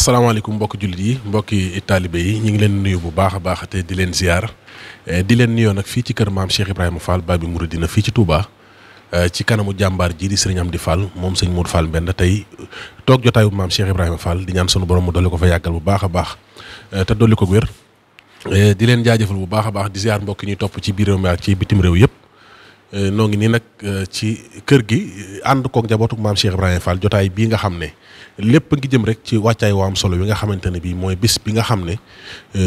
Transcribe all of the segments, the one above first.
asalaamaaleykum mbokki jullit yi mbokki taalibe yi ñu ngi leen nuyu bu baax a baax te di leen ziar di leen nuyoo nag fii ci kër maam Cheikh Ibrahima Fall Babi Mouridina fii ci Touba ci kanamu jàmbaar ji di sëriñ Amdi Fall moom sëñ Modou Fall Mbenda tey toog jotaayu maam Cheikh Ibrahima Fall di ñaan sunu borom mu dolli ko fa yàggal bu baax a baax te dolli ko wér di leen jaajëfal bu baax a baax di ziar mbokki ñuy topp ci biir réew mi ak ci bitim réew yëpp. noo ngi nii nag ci kër gi ànd koog njabootuk maam Cheikh Ibrahima Fall jotaay bii nga xam ne lépp ngi jëm rek ci wàccaay waa am solo wi nga xamante ne bii mooy bis bi nga xam ne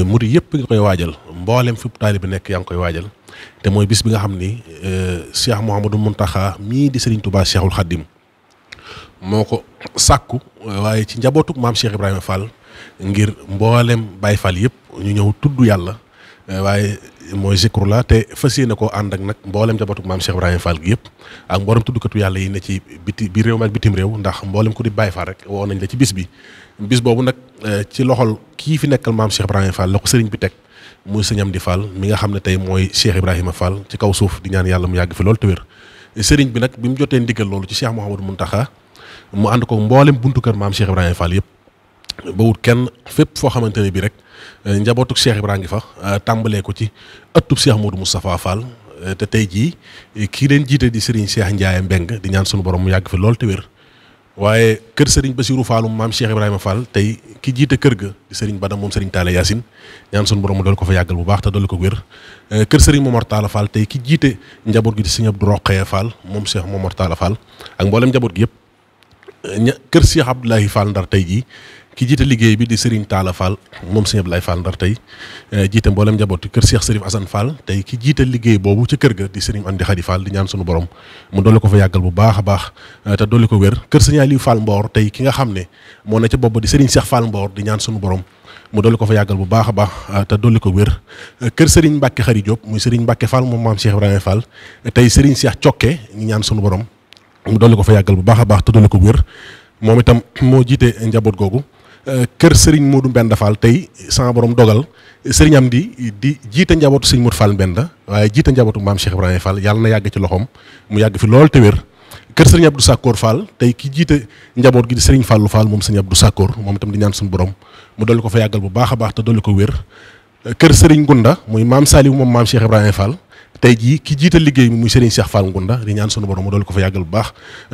murid yëpp nga koy waajal mboolem fi taalibe bi nekk yaa ngi koy waajal te mooy bis bi nga xam ni Cheikh Mouhamadou Mountakha mii di Serigne Touba Cheikhul Khadim moo ko sàkku waaye ci njabootuk maam Cheikh Ibrahima Fall ngir mboolem Baye Fall yëpp ñu ñëw tudd yàlla waaye mooy zikrullah te fas yéene koo ànd ak nag mboolem njabootu maam Cheikh Ibrahima Fall gi yëpp ak mboolem tuddkatu yàlla yi ne ci biir réew mi ak bitim réew ndax mboolem ku di Baye Fall rek woo nañ la ci bis boobu nag ci loxol kii fi nekkal maam Cheikh Ibrahima Fall la ko sëriñ bi teg muy sëñ Amdi Fall mi nga xam ne tey mooy Cheikh Ibrahima Fall ci kaw suuf di ñaan yàlla mu yàgg fi loolu te wér sëriñ bi nag bi mu jotee ndigal loolu ci Cheikh Mouhamadou Mountakha mu ànd ko mboolem buntu kër maam Cheikh Ibrahima Fall yëpp ba wut kenn fépp foo xamante ne bii rek njabootuk Cheikh Ibrahima ngi fa tàmbalee ko ci ëttub Cheikh Modou Moustapha Fall te tey jii kii leen jiite di Serigne Cheikh Ndiaye Mbeng di ñaan sunu borom mu yàgg fi lool te wér waaye kër Serigne Bassirou Fallum maam Cheikh Ibrahima Fall tey ki jiite kër ga di Serigne Bada moom Serigne Talla Yacine ñaan sunu borom mu dool ko fa yàggal bu baax te dool ko wér kër Serigne Momar Talla Fall tey ki jiite njaboot gi di Serigne Abdou Rokhaya Fall moom Cheikh Momar Talla Fall ak mboolem njaboot gi yëpp kër Cheikh Abdoulaye Fall Ndar tey jii ki jiite liggéey bi di Serigne Talla Fall moom Serigne Abdoulaye Fall Ndar tey jiite mboolem njaboot kër Cheikh Serif Assane Fall tey ki jiite liggéey boobu ci kër ga di Serigne Amdi Khady Fall di ñaan sunu borom mu dolli ko fa yàggal bu baax a baax te dolli ko wér kër Serigne Aliou Fall Mbor tey ki nga xam ne moo ne ca bopp di Serigne Cheikh Fall Mbor di ñaan sunu borom mu dolli ko fa yàggal bu baax a baax te dolli ko wér kër Serigne Mbacke Khary Diop muy Serigne Mbacke Fall moom maam Cheikh Ibrahima Fall tey Serigne Cheikh Cokke ñu ñaan sunu borom mu dolli ko fa yàggal bu baax a baax te dolli ko wér moom itam moo jiite njaboot googu kër Serigne Modou Mbenda Fall tey sama borom dogal Serigne Amdi di jiite njabootu Serigne Modou Fall Mbenda waaye jiite njabootu maam Cheikh Ibrahima Fall yàlla na yàgg ci loxoom mu yàgg fi lool te wér kër Serigne Abdou Sakkoor Fall tey ki jiite njaboot gi di Serigne Fallou Fall moom Serigne Abdou Sakkoor moom itam di ñaan suñu borom mu dolli ko fa yàggal bu baax a baax te dolli ko wér kër Serigne Gunda muy maam Saliou moom maam Cheikh Ibrahima Fall tey jii ki jiite liggéey bi muy Serigne Cheikh Fall Ngunda di ñaan sunu borom mu dolli ko fa yàggal bu baax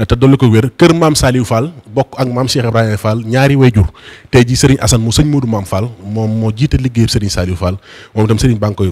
te dolli ko wér kër maam Saliou Fall bokk ak maam Cheikh Ibrahima Fall ñaari wayjur tey jii Serigne Assane mu sëñ Modou Maam Fall moom moo jiite liggéey Serigne Saliou Fall moom itam Serigne baa ngi koy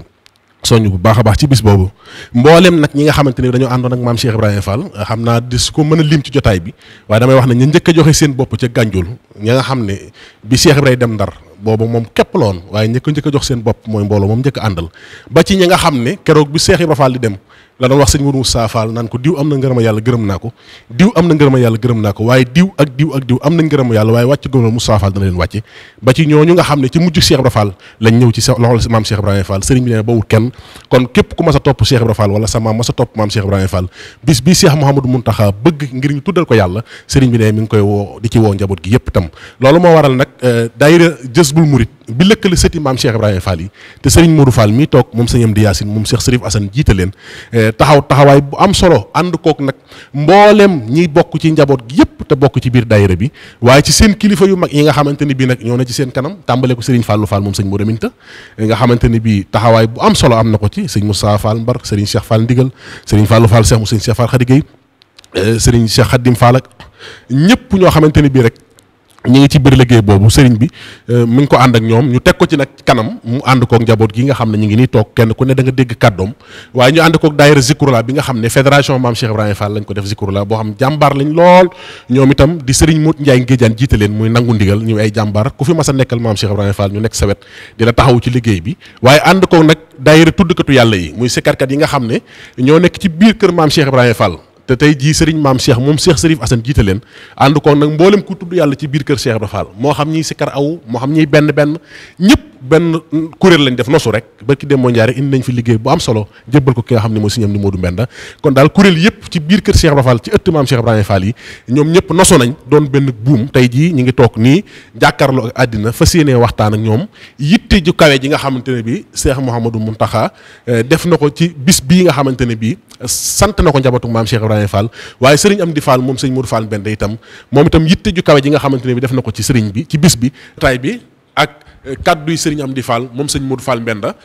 soññ bu baax a baax ci bis boobu mboolem nag ñi nga xamante ne dañoo àndoon ak maam Cheikh Ibrahima Fall xam naa dis ko mën a lim ci jotaay bi waaye damay wax ne ñu njëkk a joxe seen bopp ca Gànjool ñi nga xam ne bi Cheikh Ibrahima dem Ndar boobu moom képp la woon waaye njëkk a jox seen bopp mooy mbooloo moom njëkk a àndal ba ci ñi nga xam ne keroog bi Cheikh Ibrahima Fall di dem la doon wax sëñ Mourou Moussa Fall naan ko diw am na ngërëma yàlla gërëm naa ko diw am na ngërëma yàlla gërëm naa ko waaye diw ak diw am na ngërëma yàlla waaye wàcc gëma Moussa Fall dana leen wàcce ba ci ñooñu nga xam ne ci mujj Cheikh Ibrahima Fall lañ ñëw ci loxol maam Cheikh Ibrahima Fall sëriñ bi ne ba wut kenn kon képp ku mas a topp Cheikh Ibrahima Fall wala sa maam mas a topp maam Cheikh Ibrahima Fall bis bi Cheikh Mouhamadou Mountakha bëgg ngir ñu tuddal ko yàlla sëriñ bi ne mi ngi koy woo di ci woo njaboot gi yëpp itam loolu moo waral nag daayira Jazbul Murid bi lëkkale sëti maam Cheikh Ibrahima Fall yi te Serigne Modou Fall mii toog moom sëñ Amdi Yacine moom Cheikh Serif Assane jiite leen taxawaay bu am solo ànd kook nag mboolem ñiy bokk ci njaboot gi yëpp te bokk ci biir daayira bi waaye ci seen kilifa yu mag yi nga xamante ni bii nag ñoo na ci seen kanam tàmbale ko Serigne Fallou Fall moom sëñ Modou Minta nga xamante ni bii taxawaay bu am solo am na ko ci sëñ Moussa Fall Mbar Serigne Cheikh Fall Ndigal Serigne Fallou Fall Cheikh mu sëñ Cheikh Fall Khady Gueye Serigne Cheikh Khadim Fall ak ñëpp ñoo xamante ni bii rek ñu ngi ci biir liggéey boobu sëriñ bi mi ngi ko ànd ak ñoom ñu teg ko ci nag kanam mu ànd kook njaboot gi nga xam ne ñu ngi nii toog kenn ku ne da nga dégg kàddoom waaye ñu ànd kook daayira Zikrullah bi nga xam ne fédération maam Cheikh Ibrahima Fall lañ ko def Zikrullah boo xam jàmbaar lañ lool ñoom itam di sëriñ Mout Ndiaye Ngédiane jiite leen muy nangu ndigal ñu ay jàmbaar ku fi mas a nekkal maam Cheikh Ibrahima Fall ñu nekk sa wet di la taxaw ci liggéey bi waaye ànd kook nag daayira tuddkatu yàlla yi muy sikarkat yi nga xam ne ñoo nekk ci biir kër maam Cheikh Ibrahima Fall te tey jii sëriñ maam Cheikh moom Cheikh Serif Assane jiite leen ànd ko nag mboolem ku tudd yàlla ci biir kër Cheikh Ibrahima Fall moo xam ñiy sikkar aw moo xam ñiy benn ñëpp benn kuréel lañ def nosu rek barki dem moo njaare indi nañ fi liggéey bu am solo jébbal ko ki nga xam ne mooy sëñ Amdi Modou Mbenda kon daal kuréel yëpp ci biir kër Cheikh Ibrahima Fall ci ëtt maam Cheikh Ibrahima Fall yi ñoom ñëpp nosu nañ doon benn buum tey jii ñi ngi toog nii jàkkaarloo ak àddina fas yéenee waxtaan ak ñoom yitte ju kawe ji nga xamante ne bi Cheikh Mouhamadou Mountakha def na ko ci bis bii nga xamante ne bii sant na ko njabootu maam Cheikh Ibrahima Fall waaye sëriñ Amdi Fall moom sëñ Modou Fall Mbenda itam moom itam yitte ju kawe ji nga xamante ne bi def na ko ci sëriñ bi ci bis bi tay bi ak kadduy sëriñ Amdi Fall moom sëñ Modou Fall Mbenda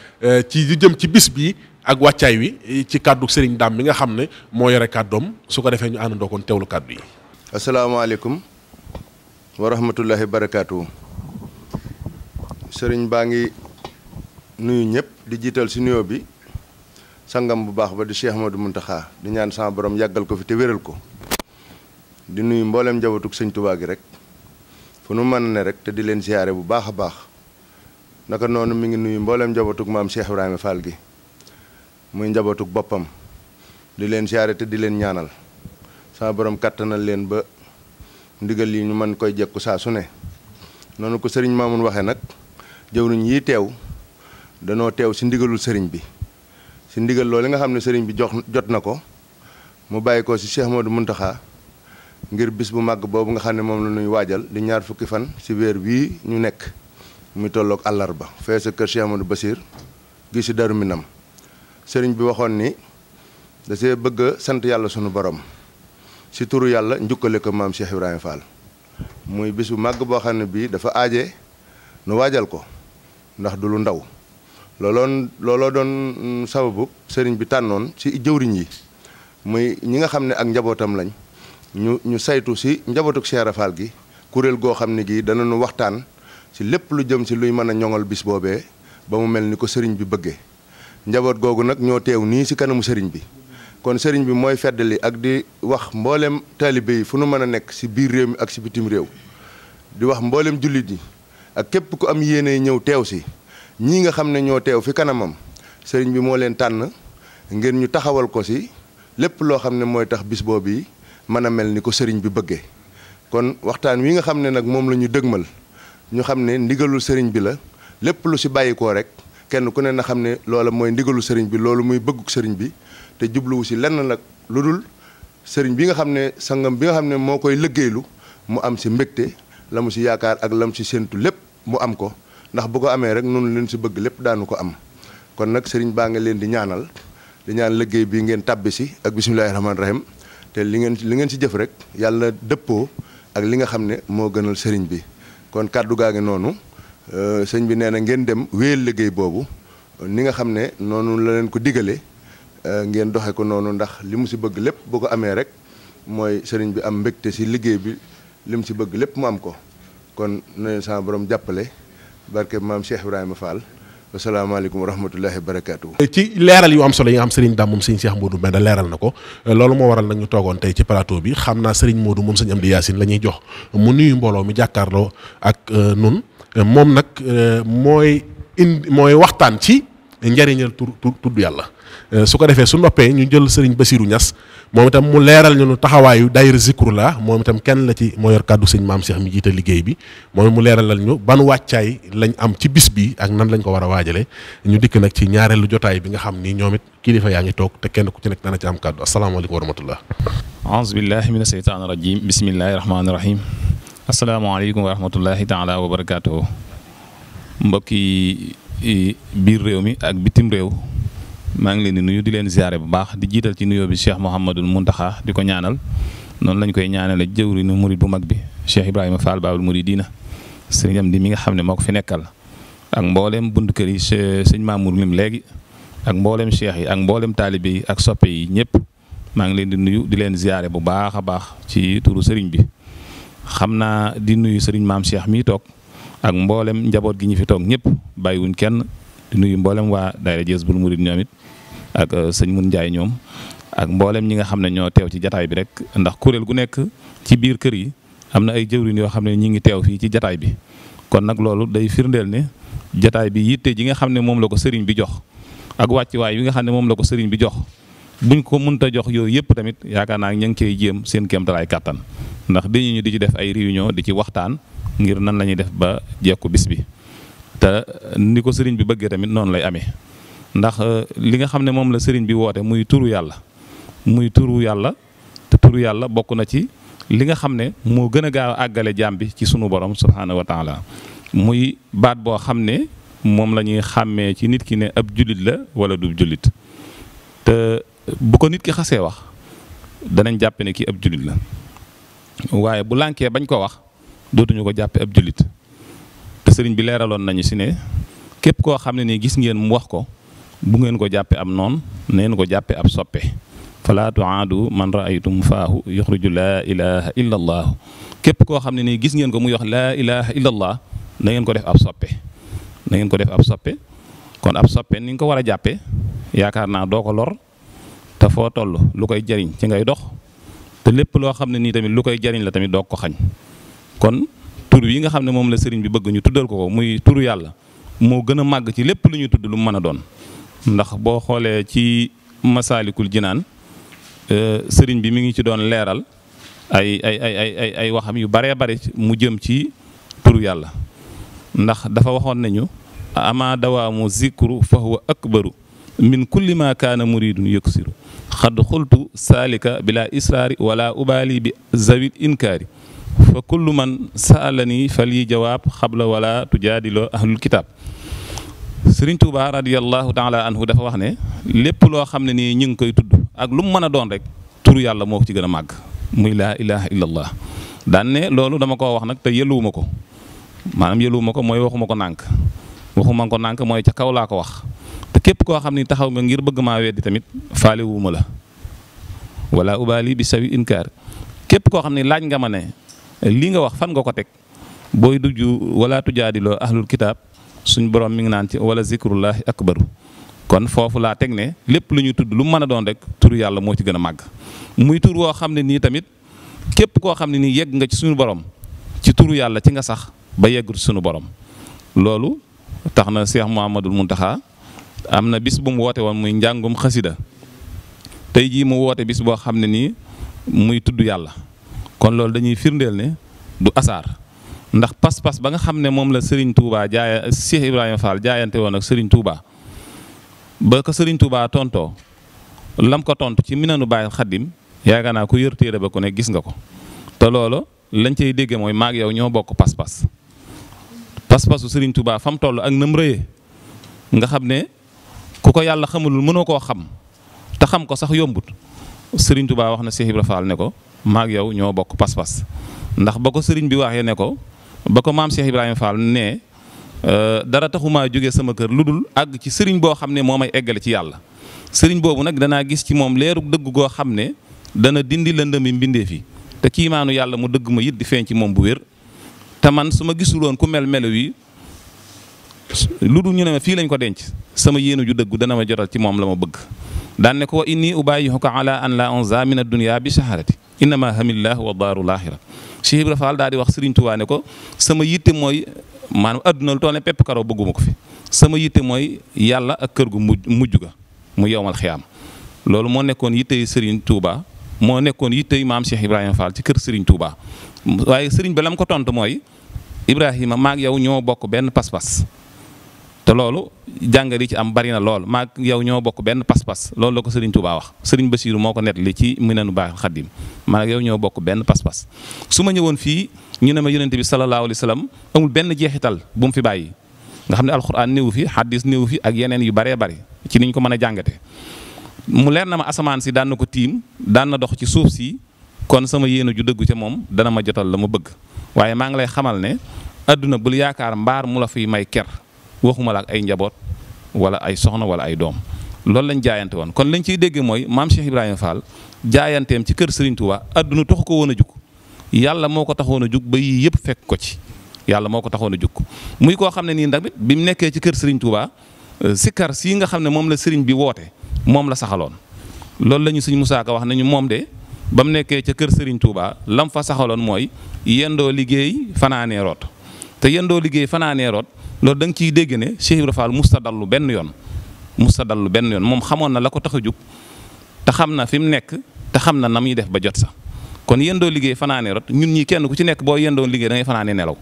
ci di jëm ci bis bi ak wàccaay wi ci kaddu sëriñ Dame mi nga xam ne moo yore kàddoom su ko defee ñu àndandoo kon teewlu kaddu yi. asalaamaaleykum wa rahmatullahi barakaatu. sëriñ baa ngi nuyu ñëpp di jiital si nuyoo bi sangam bu baax ba di Cheikh Ahmadou Mountakha di ñaan sama borom yàggal ko fi te wéral ko di nuyu mboolem njabootug sëñ Tuubaa gi rek fu nu mën ne rek te di leen siyaare bu baax a baax naka noonu mi ngi nuyu mboolem njabootug maam Cheikh Ibrahima Fall gi muy njabootug boppam di leen siyaare te di leen ñaanal sama borom kàttanal leen ba ndigal yi ñu mën koy jekku saa su ne noonu ko sëriñ Mamoun waxee nag jëwriñ yi teew danoo teew si ndigalul sëriñ bi si ndigal loolu nga xam ne sëriñ bi jot na ko mu bàyyi ko si Cheikh Modou Mountakha ngir bis bu màgg boobu nga xam ne moom la ñuy waajal di ñaar fukki fan si weer bii ñu nekk muy tolloog àllarba fee sa kër Cheikh Amadou Bassir gi si Darou Minam sëriñ bi waxoon ni da see bëgg a sant yàlla sunu borom si turu yàlla njukkale ko maam Cheikh Ibrahima Fall muy bis bu màgg boo xam ne bii dafa aaje nu waajal ko ndax du lu ndaw looloo doon sababu sëriñ bi tànnoon si jëwriñ yi muy ñi nga xam ne ak njabootam lañ ñu saytu si njabootuk Cheikh Ibra Fall gi kuréel goo xam ne gii danañu waxtaan si lépp lu jëm si luy mën a ñoŋal bis boobee ba mu mel ni ko sëriñ bi bëggee njaboot googu nag ñoo teew nii si kanamu sëriñ bi kon sëriñ bi mooy feddali ak di wax mboolem taalibe yi fu nu mën a nekk si biir réew mi ak si bitim réew di wax mboolem jullit yi ak képp ku am yéene ñëw teew si ñii nga xam ne ñoo teew fi kanamam sëriñ bi moo leen tànn ngir ñu taxawal ko si lépp loo xam ne mooy tax bis boobu yi mën a mel ni ko sëriñ bi bëggee kon waxtaan wi nga xam ne nag moom la ñu dëgmal ñu xam ne ndigalul sëriñ bi la lépp lu si bàyyikoo rek kenn ku ne na xam ne loola mooy ndigalu sëriñ bi loolu muy bëgguk sëriñ bi te jubluwu si lenn nag lu dul sëriñ bi nga xam ne sangam bi nga xam ne moo koy liggéeylu mu am si mbégte la mu si yaakaar ak la mu si séentu lépp mu am ko ndax bu ko amee rek noonu leen si bëgg lépp daanu ko am kon nag sëriñ baa nga leen di ñaan liggéey bi ngeen tàbbi si ak bisimilahi rahmaani rahim te li ngeen si jëf rek yàlla dëppoo ak li nga xam ne moo gënal sëriñ bi kon kàddu gaa ngi noonu sëñ bi nee na ngeen dem wéyal liggéey boobu ni nga xam ne noonu la leen ko digale ngeen doxe ko noonu ndax li mu si bëgg lépp bu ko amee rek mooy sëriñ bi am mbégte si liggéey bi li mu si bëgg lépp mu am ko kon na leen sama borom jàppale barke maam Cheikh Ibrahima Fall asalaamaaleykum wa rahmatullahi wa barakaatu. ci leeral yu am solo yi nga xam Serigne Dame moom sëñ Cheikh Modou Mbenda leeral na ko loolu moo waral nag ñu toogoon tey ci plateau bi xam naa Serigne Modou moom sëñ Amdi Yacine la ñuy jox mu nuyu mbooloo mi jàkkaarloo ak nun moom nag mooy waxtaan ci njëriñal tudd yàlla su ko defee su noppee ñu jël Serigne Bassirou Niass moom itam mu leeral ñu taxawaayu daayira Zikrullah moom itam kenn la ci moo yor kàddu sëñ maam Cheikh mi jiite liggéey bi moom mu leeralal ñu ban wàccaay lañ am ci bis bi ak nan lañ ko war a waajale ñu dikk nag ci ñaareelu jotaay bi nga xam ni ñoom it kilifa yaa ngi toog te kenn ku ci nekk dana ci am kàddu asalaamaaleykum wa rahmatullah aouzu billahi mina seytaani rajim bismillahi rahmaani rahim asalaamaaleykum wa rahmatullahi taala wa barakatuhu mbokki biir réew mi ak bitim réew maa ngi leen di nuyu di leen ziare bu baax di jiital ci nuyoo bi Cheikh Mouhamadul Mountakha di ko ñaanal noonu lañ koy ñaanale jëwriñu murid bu mag bi Cheikh Ibrahima Fall Baabul Muridina sëriñ Amdi mi nga xam ne moo ko fi nekkal ak mboolem buntu kër yi sëñ Mamour lim léegi ak mboolem cheikh yi ak mboolem taalibe yi ak soppe yi ñëpp maa ngi leen di nuyu di leen ziare bu baax a baax ci turu sëriñ bi xam naa di nuyu sëriñ maam Cheikh mi toog ak mboolem njaboot gi ñu fi toog ñëpp bàyyiwuñ kenn di nuyu mboolem waa daayira Jazbul Murid ñoom it ak sëñ Mun Njaay ñoom ak mboolem ñi nga xam ne ñoo teew ci jataay bi rek ndax kuréel gu nekk ci biir kër yi am na ay jëwriñ yoo xam ne ñi ngi teew fii ci jataay bi kon nag loolu day firndeel ne jataay bi yitte ji nga xam ne moom la ko sëriñ bi jox ak wàccuwaay yi nga xam ne moom la ko sëriñ bi jox buñ ko mënta jox yooyu yëpp tamit yaakaar naa ña ngi koy jéem seen kéemtalaay kàttan ndax dañu ñu di ci def ay réunion di ci waxtaan ngir nan la ñuy def ba jekku bis bi te ni ko sëriñ bi bëggee tamit noonu lay amee ndax li nga xam ne moom la sëriñ bi woote muy turu yàlla te turu yàlla bokk na ci li nga xam ne moo gën a gaaw a àggale jaam bi ci sunu borom subhaanahu wa taala muy baat boo xam ne moom la ñuy xàmmee ci nit ki ne ab jullit la wala du jullit te bu ko nit ki xasee wax danañ jàppe ne kii ab jullit la waaye bu lànkee bañ ko wax dootuñu ko jàppe ab jullit te sëriñ bi leeraloon nañu si ne képp koo xam ne nii gis ngeen mu wax ko bu ngeen ko jàppe am noon neen ko jàppe ab soppe fala tuaadu man raaytum faahu yuxriju laa ilaha illa allah képp koo xam ne nii gis ngeen ko muy wax laa ilaha illa allah na ngeen ko def ab soppe kon ab soppe ni nga ko war a jàppe yaakaar naa doo ko lor te foo toll lu koy jariñ ci ngay dox te lépp loo xam ne nii tamit lu koy jariñ la tamit doo ko xañ kon tur yi nga xam ne moom la sëriñ bi bëgg ñu tuddal ko muy turu yàlla moo gën a màgg ci lépp lu ñuy tudd lu mu mën a doon ndax boo xoolee ci masaalikul jinaan sëriñ bi mi ngi ci doon leeral ay waxam yu baree bare mu jëm ci turu yàlla ndax dafa waxoon nañu ama dawaamu zikru fa huwa akbaru min kulli ma kaana muridun yuksiru xad xultu saalika bila israari wala ubaali bi zawil inkaari fa kullu man saalani fal yi jawaab xabla wala tujaadiloo ahlul kitaab sëriñ Tuuba radiyallahu taala anhu dafa wax ne lépp loo xam ne nii ñu ngi koy tudd ak lu mu mën a doon rek turu yàlla moo ko ci gën a màgg muy laa ilaha illallah daan ne loolu dama koo wax nag te yëluwuma ko maanaam yëluwuma ko mooy waxuma ko nànk mooy ca kaw laa ko wax te képp koo xam ni taxaw nga ngir bëgg maa weddi tamit faale wuuma la wala ubaali bi sawi inkaar képp koo xam ne laaj nga ma ne lii nga wax fan nga ko teg booy dujj wala tujaadiloo ahlul kitaab suñ borom mi ngi naan ci wala zikrullahi akbaru kon foofu laa teg ne lépp lu ñuy tudd lu mën a doon rek turu yàlla moo ci gën a màgg muy tur woo xam ne nii tamit képp koo xam ne nii yegg nga ci suñu borom ci turu yàlla ci nga sax ba yeggut suñu borom loolu tax na Cheikh Mouhamadul Mountakha am na bis bu mu woote woon muy njàngum xasida tey jii mu woote bis boo xam ne nii muy tudd yàlla kon loolu dañuy firndeel ne du asaar ndax pas-pas ba nga xam ne moom la Serigne Touba Cheikh Ibrahima Fall jaayante woon ak Serigne Touba ba ko Serigne Touba tontoo lam ko tontu ci Minanu Baay Xaddim yaakaar naa ku yër téere ba ku ne gis nga ko te loolu lañ cay dégge mooy maag yow ñoo bokk pas-pasu Serigne Touba fa mu toll ak nam rëyee nga xam ne ku ko yàlla xamulul mënoo koo xam te xam ko sax yombut Serigne Touba wax na Cheikh Ibrahima Fall ne ko maag yow ñoo bokk pas-pas ndax ba ko Serigne bi waxee ne ko ba ko maam Cheikh Ibrahima Fall ne dara taxumaa jóge sama kër lu dul àgg ci sëriñ boo xam ne moo may eggale ci yàlla sëriñ boobu nag danaa gis ci moom leeru dëgg goo xam ne dana dindi lëndëmi mbindeef yi te kiimaanu yàlla mu dëgg ma it di feeñ ci moom bu wér te man su ma gisuloon ku melo wi lu dul ñu ne ma fii lañ ko denc sama yéenu ju dëggu dana ma jotal ci moom la ma bëgg daan ne ko wa inni ubayyihuka ala an la unza min ad-dunya bi shahadati innama hamillah wa daaru laaxira Cheikh Ibra Fall daal di wax Serigne Touba ne ko sama yitte mooy maanaam adduna lu toll ne pepp karaw bëgguma ko fi sama yitte mooy yàlla ak kër gu mujj ga mu yowmal xiyaam loolu moo nekkoon yittey Serigne Touba moo nekkoon yittey maam Cheikh Ibrahima Fall ci kër Serigne Touba waaye Serigne ba lam ko tontu mooy Ibrahima maag yow ñoo bokk benn pas-pas te loolu jàngat yi ci am bari na lool maag yow ñoo bokk benn pas-pas loolu la ko Serigne Touba wax Serigne Bassirou moo ko nettali ci Minanu Baay Xaddim maag yow ñoo bokk benn pas-pas su ma ñëwoon fii ñu ne ma yonent bi sallallahu alayhi wa sallam amul benn jeexital bu mu fi bàyyi nga xam ne alxuraan néew fi xaddis néew fi ak yeneen yu baree bari ci niñ ko mën a jàngate mu leer na ma asamaan si daan na ko tiim daan na dox ci suuf si kon sama yéene ju dëggu ca moom dana ma jotal la ma bëgg waaye maa ngi lay xamal ne adduna bul yaakaar mbaar mu la fiy may ker waxuma la ak ay njaboot wala ay soxna wala ay doom loolu lañ jaayante woon kon lañ ciy dégg mooy maam Cheikh Ibrahima Fall jaayanteem ci kër Serigne Touba adduna taxu ko woon a jug yàlla moo ko taxoon a jug ba yii yëpp fekk ko ci yàlla moo ko taxoon a jug muy koo xam ne nii ndax bi mu nekkee ci kër Serigne Touba sikkar sii nga xam ne moom la Serigne bi woote moom la saxaloon loolu la ñu Sëñ Musaa Ka wax nañu moom de ba mu nekkee ca kër Serigne Touba lam fa saxaloon mooy yendoo liggéey fanaanee root te yendoo liggéey fanaanee root loolu da nga ciy dégg ne Cheikh Ibra Fall musta dallu benn yoon moom xamoon na la ko tax a jug te xam na fi mu nekk te xam na na muy def ba jot sax kon yendoo liggéey fanaanee rot ñun ñii kenn ku ci nekk boo yendoo liggéey da ngay fanaanee nelaw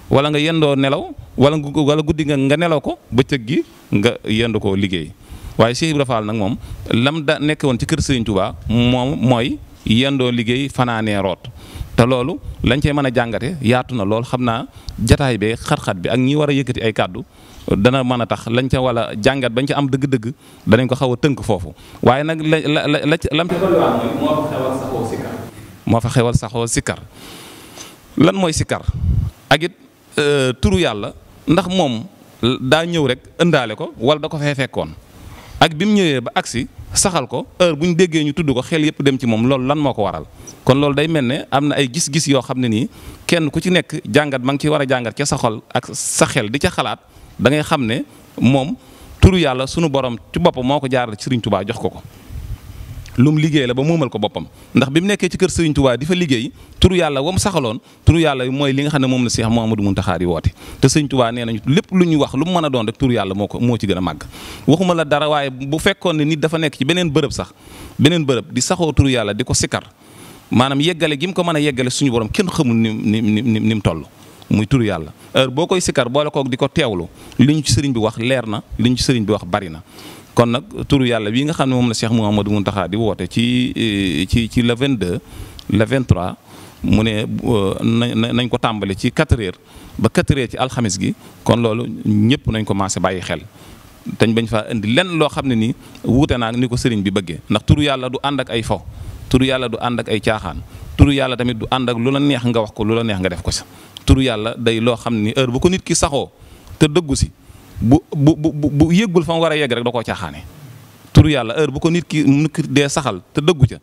wala nga yendoo nelaw wala guddi nga nelaw ko bëccëg gi nga yendu ko liggéey waaye Cheikh Ibra Fall nag moom lam da nekk woon ci kër Serigne Touba moom mooy yendoo liggéey fanaanee root te loolu lañ cey mën a jàngate yaatu na lool xam naa jataay bee xat-xat bi ak ñi war a yëkkati ay kàddu dana mën a tax lañ ca wala jàngat bañ ca am dëgg-dëgg danañ ko xaw a tënk foofu waaye nag lam ca dolliwaat mooy moo fa xewal saxoo sikkar lan mooy sikkar ak it turu yàlla ndax moom daa ñëw rek ëndaale ko wala da ko fee fekkoon ak bi mu ñëwee ba agsi saxal ko heure bu ñu déggee ñu tudd ko xel yëpp dem ci moom loolu lan moo ko waral kon loolu day mel ne am na ay gis-gis yoo xam ne nii kenn ku ci nekk jàngat ma ngi ci war a jàngat ca sa xol ak sa xel di ca xalaat da ngay xam ne moom turu yàlla sunu borom ci boppam moo ko jaaral ci Serigne Touba jox ko lu mu liggéey la ba moomal ko boppam ndax bi mu nekkee ci kër Serigne Touba di fa liggéey turu yàlla wa mu saxaloon turu yàlla mooy li nga xam ne moom la Cheikh Mouhamadou Mountakha di woote te Serigne Touba nee nañu lépp lu ñuy wax lu mu mën a doon rek turu yàlla moo ci gën a màgg waxuma la dara waaye bu fekkoon ne nit dafa nekk ci beneen bërëb sax beneen bërëb di saxoo turu yàlla di ko sikkar maanaam yeggale gi mu ko mën a yeggale suñu borom kenn xamul ni mu toll muy turu yàlla heure boo koy sikkar boole koog di ko teewlu li ñu ci sëriñ bi wax leer na li ñu ci sëriñ bi wax bari na kon nag turu yàlla bii nga xam ne moom la Cheikh Mouhamadou Mountakha di woote ci le 22 le 23 mu ne nañ ko tàmbali ci 4 heures ba 4 heures ci alxamis gi kon loolu ñëpp nañ ko commencé bàyyi xel dañ bañ faa indi lenn loo xam ne nii wuute naa ni ko sëriñ bi bëggee ndax turu yàlla du ànd ak ay fo turu yàlla du ànd ak ay caaxaan turu yàlla tamit du ànd ak lu la neex nga wax ko lu la neex nga def ko sa turu yàlla day loo xam ni heure bu ko nit ki saxoo te dëggu si bu yëggul fa mu war a yegg rek da koo caaxaane turu yàlla heure bu ko nit ki dee saxal te dëggu ca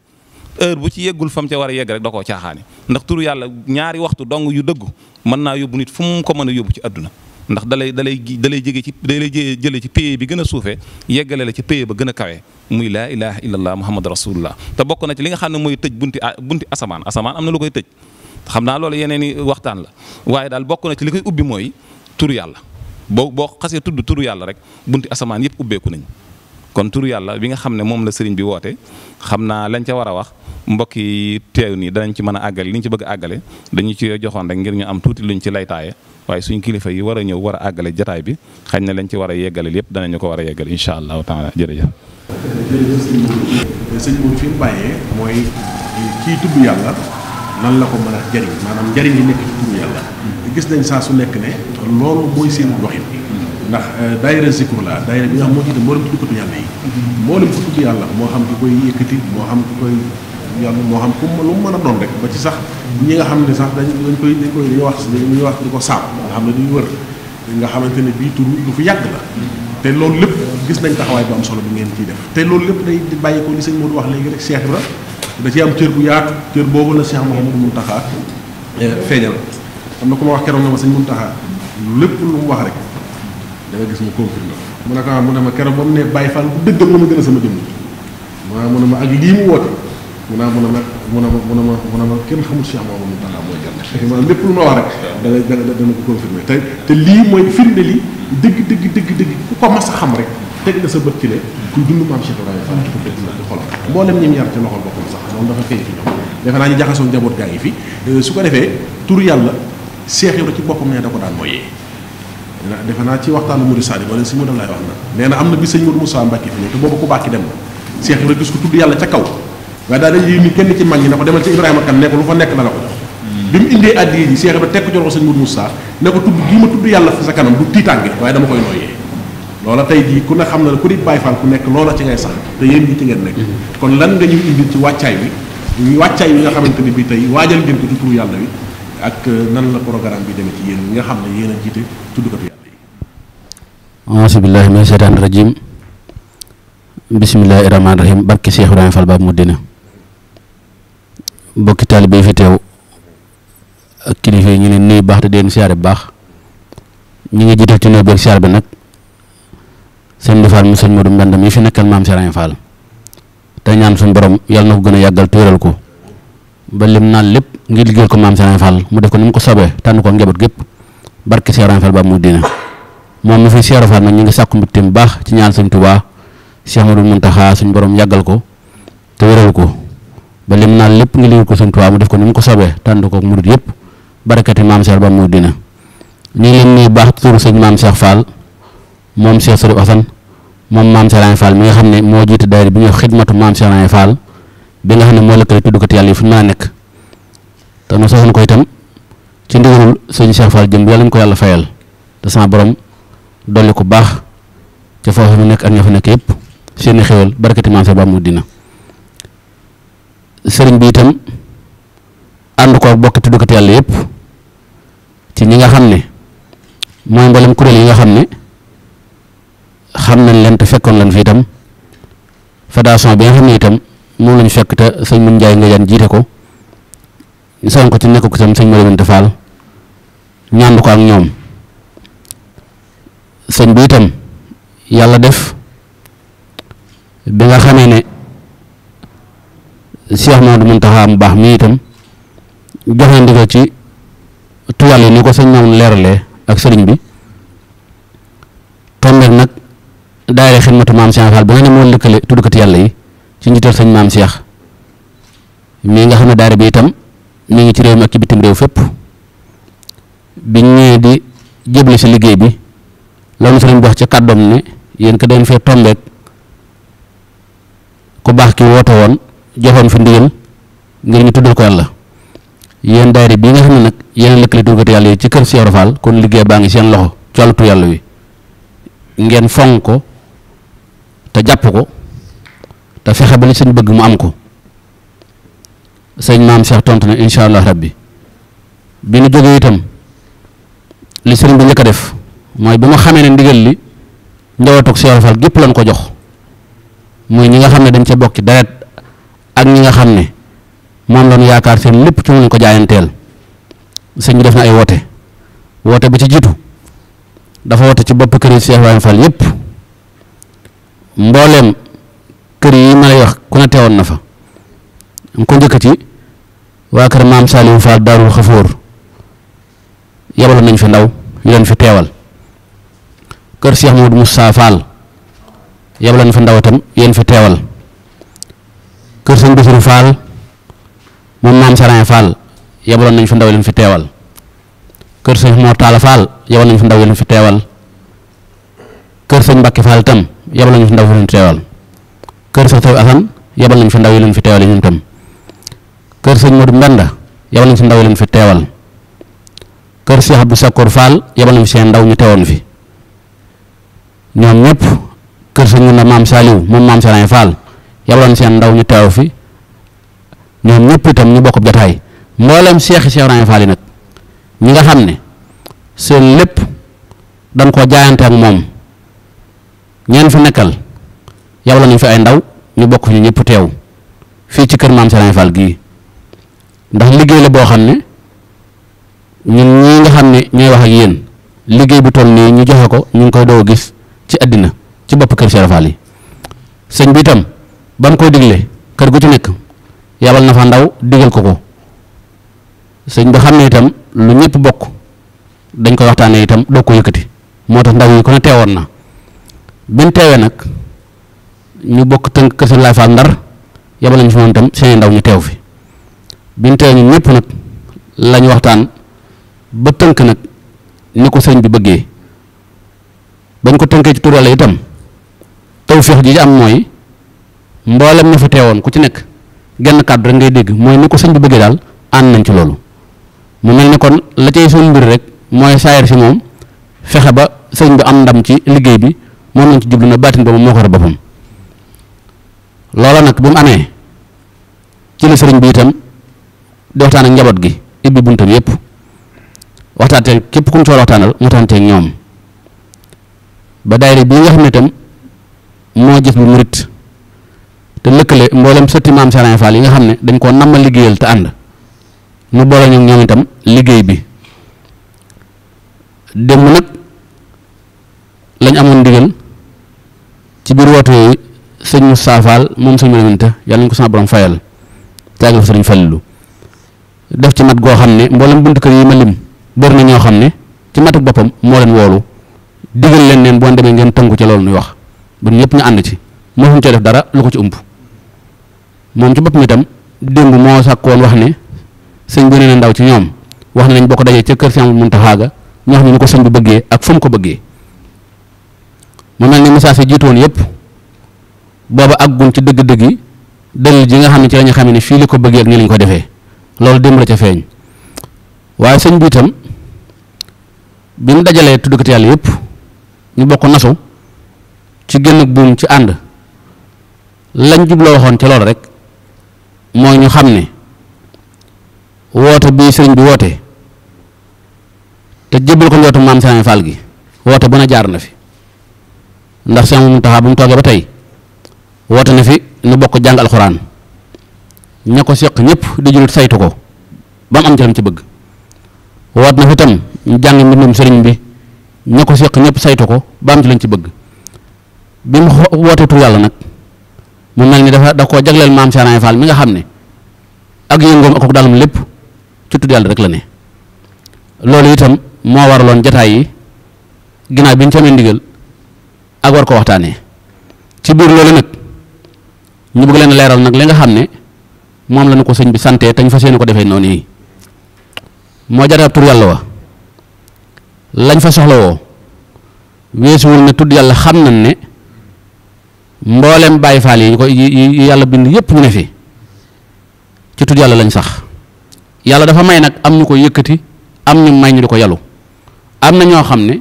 heure bu ci yeggul fa mu ca war a yegg rek da koo caaxaane ndax turu yàlla ñaari waxtu dong yu dëggu mën naa yóbbu nit fu mu ko mën a yóbbu ci àdduna ndax dalay jëlee ci paye bi gën a suufee yeggale la ci paye ba gën a kawe muy laa ilaha illallah muhammad rasulullah te bokk na ci li nga xam ne mooy tëj bunti asamaan am na lu koy tëj xam naa loolu yeneen i waxtaan la waaye daal bokk na ci li koy ubbi mooy turu yàlla boo xasee tudd turu yàlla rek bunti asamaan yëpp ubbeeku nañ kon turu yàlla bi nga xam ne moom la sëriñ bi woote xam naa lañ ca war a wax mbokk yi teew nii danañ ci mën a àggale li ñu ci bëgg a àggale dañu ci joxoon rek ngir ñu am tuuti luñ ci laytaaye waaye suñ kilifa yi war a ñëw war a àggale jataay bi xañ na lañ ci war a yeggale lépp danañu ko war a yeggale incha allahu taala jërëjëf. jërëjëf sëñ bi fi mu bàyyee mooy kii tudd yàlla nan la ko mën a jariñ maanaam njariñ li nekk ci tudd yàlla gis nañ saa su nekk ne loolu mooy seen doxin ndax daayira Zikru la daayira bi nga xam moo jiite mboolem tuddkatu yàlla yi mboolem ko tudd yàlla moo xam ki koy yëkkati moo xam ki koy yàlla moo xam ku lu mu mën a doon rek ba ci sax ñi nga xam ne sax dañuy wax di ko saab nga xam ne duñu wër nga xamante ne bii tur lu fi yàgg la te loolu lépp gis nañ taxawaay bu am solo bi ngeen ciy def te loolu lépp day bàyyi ko li sëñ Modou wax léegi rek Cheikh Ibra da ci am cër bu yaatu cër boobu la Cheikh Mouhamadou Mountakha feeñal am na ku ma wax keroog na ma sëñ Mountakha lépp lu mu wax rek da nga gis mu confirmé mu ne ko mu ne ma keroog ba mu ne Baye Fall bu dëggal la ma gën a sama jëmm mu ne ma ak lii mu woote mu ne ma kenn xamul Cheikh Mouhamadou Mountakha mooy jàll maanaam lépp lu ma wax rek dana ko confirmé te lii mooy firnde li dëgg ku ko mas a xam rek teg na sa bët ci ne kuy dund maam Cheikh Ibrahima Fall ko teg na ci xolam mboolem ñim yar ci loxol boppam sax loolu dafa feeñ ci ñoom defe naa ñu jaxasoo njaboot gaa yi fi su ko defee tur yàlla Cheikh Ibrahima ci boppam ne da ko daan mooyee defe naa ci waxtaanu Mouride Sadi wala si mu dal lay wax na nee na am na bi sëñ Mourou Moussa Mbacke fi ñëw te booba ku bàkki dem na Cheikh Ibrahima gis ko tudd yàlla ca kaw waaye daal dañuy ni kenn ci mag ñi ne ko demal ci Ibrahima kan ne ko lu fa nekk na la ko jox bi mu indee addiya ji Cheikh Ibrahima teg ko jox ko sëñ Mourou Moussa ne ko tudd gii ma tudd yàlla fi sa kanam du tiitaange waaye dama koy nooyee loola tey jii ku ne xam na ne ku di Baye Fall ku nekk loola ci ngay sax te yéen ñi ci ngeen nekk kon lan nga ñuy indi ci wàccaay bi nga xamante ni bi tey waajal ngeen ko ci turu yàlla wi ak nan la programme bi demee ci yéen ñi nga xam ne yéen a jiite tuddkatu yàlla yi auzu billahi mina shaytaani rajim bismillahi rahmaani rahim barke Cheikh Ibrahima Fall Babu Mouridina bokki taalibe yi fi teew ak kilifa yi ñu leen nuyu baax te deen siyaare bu baax ñi ngi jiital ci nuyoo bi ak siyaare bi nag sëñ Bi Fall mu sëñ Modou Mbendam yi fi nekkal maam Cheikh Ibrahima Fall te ñaan suñu borom yàlla na ko gën a yàggal te wéral ko ba lim naan lépp ngir liggéeyal ko maam Cheikh Ibrahima Fall mu def ko ni mu ko sobee tànn ko njaboot gépp barke Cheikh Ibrahima Fall Babu Mouridina moom mi fi Cheikh Ibrahima Fall nag ñu ngi sàkku mbégte bu baax ci ñaan sëñ Touba Cheikh Modou Mountakha suñu borom yàggal ko te wéral ko ba lim naan lépp ngir liggéeyal ko sëñ Touba mu def ko ni mu ko sobee tànn ko murid yëpp barakati maam Cheikh Babu Mouridina ñu ngi leen nuyu baax turu sëñ maam Cheikh Fall moom Cheikh Sërif Assane moom maam Cheikh Ibra Fall mi nga xam ne moo jiite daayira bi ñuy wax xidmatu maam Cheikh Ibra Fall bi nga xam ne moo lëkkale tuddukati yàlla yi fu ñu mën a nekk te nu soxna ko itam ci ndigalul sëñ Cheikh Fall jëm yàlla ñu ko yàlla fayal te sama borom dolli ko baax ca foofu mu nekk ak ña fa nekk yëpp seeni xéwal barakati maam Cheikh ba mu dina sëriñ bi itam ànd ko bokk tuddukati yàlla yëpp ci ñi nga xam ne mooy mboolem kuréel yi nga xam ne xam nañ leen te fekkoon leen fi itam fédération bi nga xam ne itam moom lañu fekk te sëñ Mun Njaay nga yan jiite ko ñu soxla ko ci nekk ko itam sëñ Modou Binta Fall ñaan ko ak ñoom sëñ bi itam yàlla def bi nga xamee ne Cheikh Mamadou Mountakha mu baax mi itam joxe ndigal ci tuwàll yi ni ko sëñ Mamadou leeralee ak sëriñ bi tombeek nag daayira xidmatu maam Cheikh Fall bi nga ne moo lëkkale tuddukati yàlla yi ci njiital sëñ maam Cheikh mii nga xam ne daayira bi itam mi ngi ci réew mi ak ci bitim réew fépp biñ ñëwee di jébli si liggéey bi loolu sëriñ bi wax ci kàddoom ne yéen ko doon fee tombeek ku baax ki woote woon joxoon fi ndigal ngir ñu tuddal ko yàlla yéen daayira bii nga xam ne nag yéen lëkkale tuddukati yàlla yi ci kër Cheikh Ibra Fall kon liggéey baa ngi seen loxo ci wàllu tur yàlla wi ngeen fonk ko te jàpp ko te fexe ba li sëñ bëgg mu am ko sëñ maam Cheikh tontu ne incha allah rabbi bi nu jógee itam li sëriñ bi njëkk a def mooy bi ma xamee ne ndigal li njabootu Cheikh Ibra Fall gépp lañ ko jox muy ñi nga xam ne dañ ca bokk ci deret ak ñi nga xam ne moom lañu yaakaar seen lépp ci mu ko jaayanteel sëñ bi def na ay woote bi ci jiitu dafa woote ci bopp kër yi Cheikh Ibra Fall yépp mbooleem kër yi ma lay wax ku ne teewoon na fa nga ko njëkk ci waa kër maam Saliou Fall Daarul Xafoor yabaloon nañ fi ndaw yu leen fi teewal kër Cheikh Modou Moussa Fall yabaloon fi ndaw itam yéen fi teewal kër sëñ Bassirou Fall moom maam Sarañ Fall yabaloon nañ fi ndaw yu leen fi teewal kër sëñ Mor Talla Fall yabal nañ fi ndaw yu leen fi teewal kër sëñ Mbacke Fall itam yabal nañ fi ndaw yu leen fi teewal kër sëñ Taw Assane yabal nañ fi ndaw yu leen fi teewal ñun itam kër sëñ Modou Mbenda yabal nañ fi ndaw yu leen fi teewal kër Cheikh Abdou Sakkour Fall yabal nañ fi seen ndaw ñu teewoon fi ñoom ñëpp kër sëñ Munda maam Saliou moom maam Sarañ Fall yabal nañ seen ndaw ñu teew fi ñoom ñëpp itam ñu bokk jotaay mboolem Cheikh Ibra Fall yi nag ñi nga xam ne seen lépp dañ ko jaayante ak moom ñeen fi nekkal yabal nañ fi ay ndaw ñu bokk ñu ñëpp teew fii ci kër maam Sarañ Fall gii ndax liggéey la boo xam ne ñun ñii nga xam ne ñooy wax ak yéen liggéey bu toll nii ñu joxe ko ñu ngi koy doo gis ci àddina ci bopp kër Cheikh Ibra Fall yi sëñ bi itam ba mu koy digle kër gu ci nekk yabal na fa ndaw digal ko sëñ bi xam ne itam lu ñëpp bokk dañ koy waxtaanee itam doo ko yëkkati moo tax ndaw yi ko ne teewoon na biñ teewee nag ñu bokk tënk kër sëñ Laay Fall Ndar yabal nañ fi moom itam seen ndaw ñu teew fi biñ teewee ñun ñëpp nag lañ waxtaan ba tënk nag ni ko sëñ bi bëggee bañ ko tënkee ci tur Yàlla itam tawfeex ji am mooy mboolem ñu fa teewoon ku ci nekk genn kàddu rek ngay dégg mooy ni ko sëñ bi bëggee daal ànd nañ ci loolu mu mel ni kon la cay suñu mbir rek mooy saayir si moom fexe ba sëñ bi am ndam ci liggéey bi moom lañ ci jublu na baatin boobu moo ko war boppam loola nag bi mu amee ci la sëriñ bi itam di waxtaan ak njaboot gi ibbi buntam yépp waxtaanee képp ku mu ci war a waxtaanal mu waxtaanee ak ñoom ba daayira bii nga xam ne itam moo jëf bu murit te lëkkale mboolem sëtti maam Sarañ Fall yi nga xam ne dañ koo namma liggéeyal te ànd mu boole ñu ñoom itam liggéey bi démb nag lañ amoon ndigal ci biir woote yooyu sëñ Moussa Fall moom sëñ Malamine yàlla nañ ko sama borom fayal taagal fa sëriñ Fallilu def ci mat goo xam ne mboolem buntu kër yi ma lim bëri na ñoo xam ne ci matuk boppam moo leen woolu digal leen neen boo demee ngeen tënku ci loolu nuy wax bu ñëpp ñu ànd ci moo fu ñu cee def dara lu ko ci ump moom ci boppam itam démb moo sàkkoon wax ne sëñ bi nee na ndaw ci ñoom wax ne nañ bokk dajee ca kër Sëñ Muntaxa ga ñu wax ñu ko sëñ bi bëggee ak fu mu ko bëggee mu mel ni message yi jiitu woon yëpp booba àggun ci dëgg-dëgg yi dalil ji nga xam ne ci la ñu xamee ne fii li ko bëggee ak nii lañ ko defee loolu démb la ca feeñ waaye sëñ bi itam bi mu dajalee tuddkat yàlla yëpp ñu bokk nasu ci génn buum ci ànd lañ jubloo waxoon ci loolu rek mooy ñu xam ne woote bii sëriñ bi woote te jébbal ko njootu maam Serigne Fall gi woote bu na jaar na fi ndax Sëriñ Muntaxa bu mu toogee ba tey woote na fi nu bokk jàng alxuraan ña ko seq ñëpp di julit saytu ko ba mu am ci lam ci bëgg woote na fi tam ñu jàng mbindum sëriñ bi ña ko seq ñëpp saytu ko ba am ci lañ ci bëgg bi mu wootee tur yàlla nag mu mel ni da koo jagleel maam Serigne Fall mi nga xam ne ak yëngoom ak dalam lépp ci tudd yàlla rek la ne loolu itam moo waraloon jataay yi ginnaaw bi ñu ci amee ndigal ak war ko waxtaanee ci biir loolu nag ñu bëgg leen leeral nag li nga xam ne moom la ñu ko sëñ bi santee te ñu fas yéene ko defee noonu yi moo jataab tur yàlla wa lañ fa soxla woo weesuwul ne tudd yàlla xam nañ ne mboolem Baay Faal yi ko yi yàlla bind yépp ñu ne fi ci tudd yàlla lañ sax yàlla dafa may nag am ñu ko yëkkati am ñu may ñu di ko yalu am na ñoo xam ne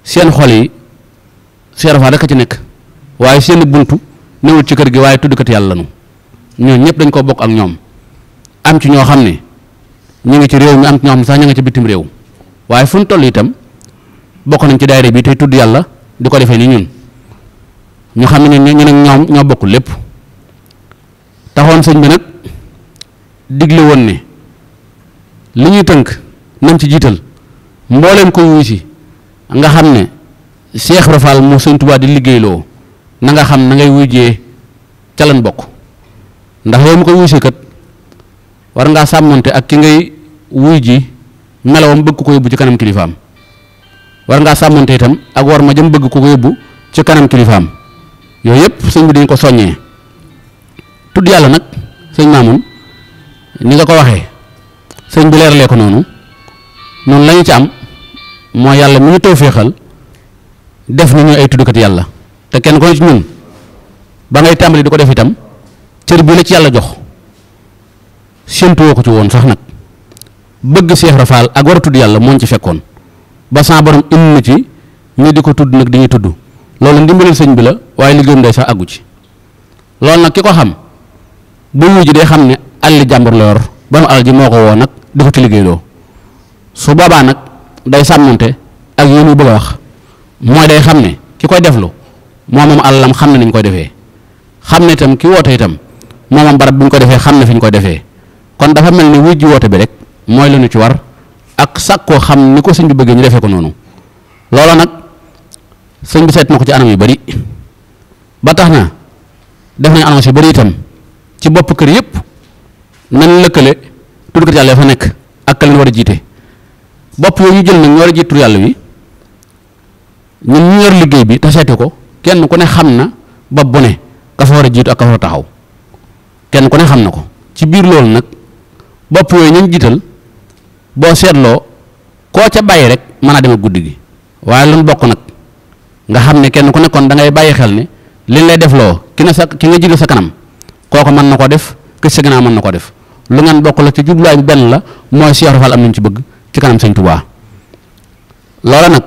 seen xol yi seerafa rek a ci nekk waaye seen buntu newul ci kër gi waaye tuddkat yàlla lañu ñoo ñëpp dañ ko bokk ak ñoom am ci ñoo xam ne ñu ngi ci réew mi am ci ñoo xam ne sax ñu ngi ci bitim réew waaye fu ñu toll itam bokk nañ ci daayira bi tey tudd yàlla di ko defee ni ñun ñu xam ne ñu nag ñoom ñoo bokk lépp taxoon sëñ bi nag digle woon ne li ñuy tënk nañ ci jiital mbooleem ko wuy si nga xam ne Cheikh Ibra Fall mu Sëñ Tuubaa di liggéeyloo na nga xam na ngay wujjee ca lan bokk ndax yow mu koy wuy si kat war ngaa sàmmonte ak ki ngay wuy ji melawam bëgg ko yóbbu ci kanam kilifaam war ngaa sàmmonte itam ak war ma jëm bëgg ko yóbbu ci kanam kilifaam yooyu yëpp sëñ bi dañ ko soññee tudd yàlla nag sëñ Maamun ni nga ko waxee sëñ bi leeralee ko noonu lañu ci am moo yàlla mi ñu tawféexal def ni ñuy ay tuddkat yàlla te kenn ko ci ñun ba ngay tàmbali di ko def itam cër bi la ci yàlla jox séentuwoo ko ci woon sax nag bëgg Seex Ibra Faal ak war a tudd yàlla moo ci fekkoon ba sa borom indi na ci ñu di ko tudd nag di ñuy tudd loolu ndimbalal sëñ bi la waaye liggéeyam day sax àggu ci loolu nag ki ko xam ba wuy ji day xam ne alli jàmbur la yor ba mu alal ji moo ko woo nag di ko ci liggéeyloo su boobaa nag day sàmmonte ak yéen yu bëgg a wax mooy day xam ne ki koy deflu moom alalam xam ne ni ñu koy defee xam ne itam ki woote itam moom barab bi ñu ko defee xam ne fi ñu koy defee kon dafa mel ni wuy ji woote bi rek mooy lu ñu ci war ak sàkkoo xam ni ko sëñ bi bëggee ñu defee ko noonu loolu nag sëñ bi seet na ko ci anam yu bari ba tax na def nañ annonce yu bari itam ci bopp kër yëpp nañ lëkkale tuddkat yàlla fa nekk ak ka leen war a jiite bopp yooyu ñu jël nag ñu war a jiit tur yàlla wi ñun ñu yor liggéey bi te seeti ko kenn ku ne xam na bopp bu ne ka fa war a jiitu ak ka fa war a taxaw kenn ku ne xam na ko ci biir loolu nag bopp yooyu ñu jiital boo seetloo koo ca bàyyi rek mën a dem ak guddi gi waaye lu bokk nag nga xam ne kenn ku nekkoon da ngay bàyyi xel ne liñ lay def loo ki nga jiital sa kanam kooku mën na ko def ki sa gannaaw mën na ko def lu ngeen bokk la ci jubluwaay bi benn la mooy Cheikh Ibra Fall am nañu ci bëgg ci kanam sëñ Touba loola nag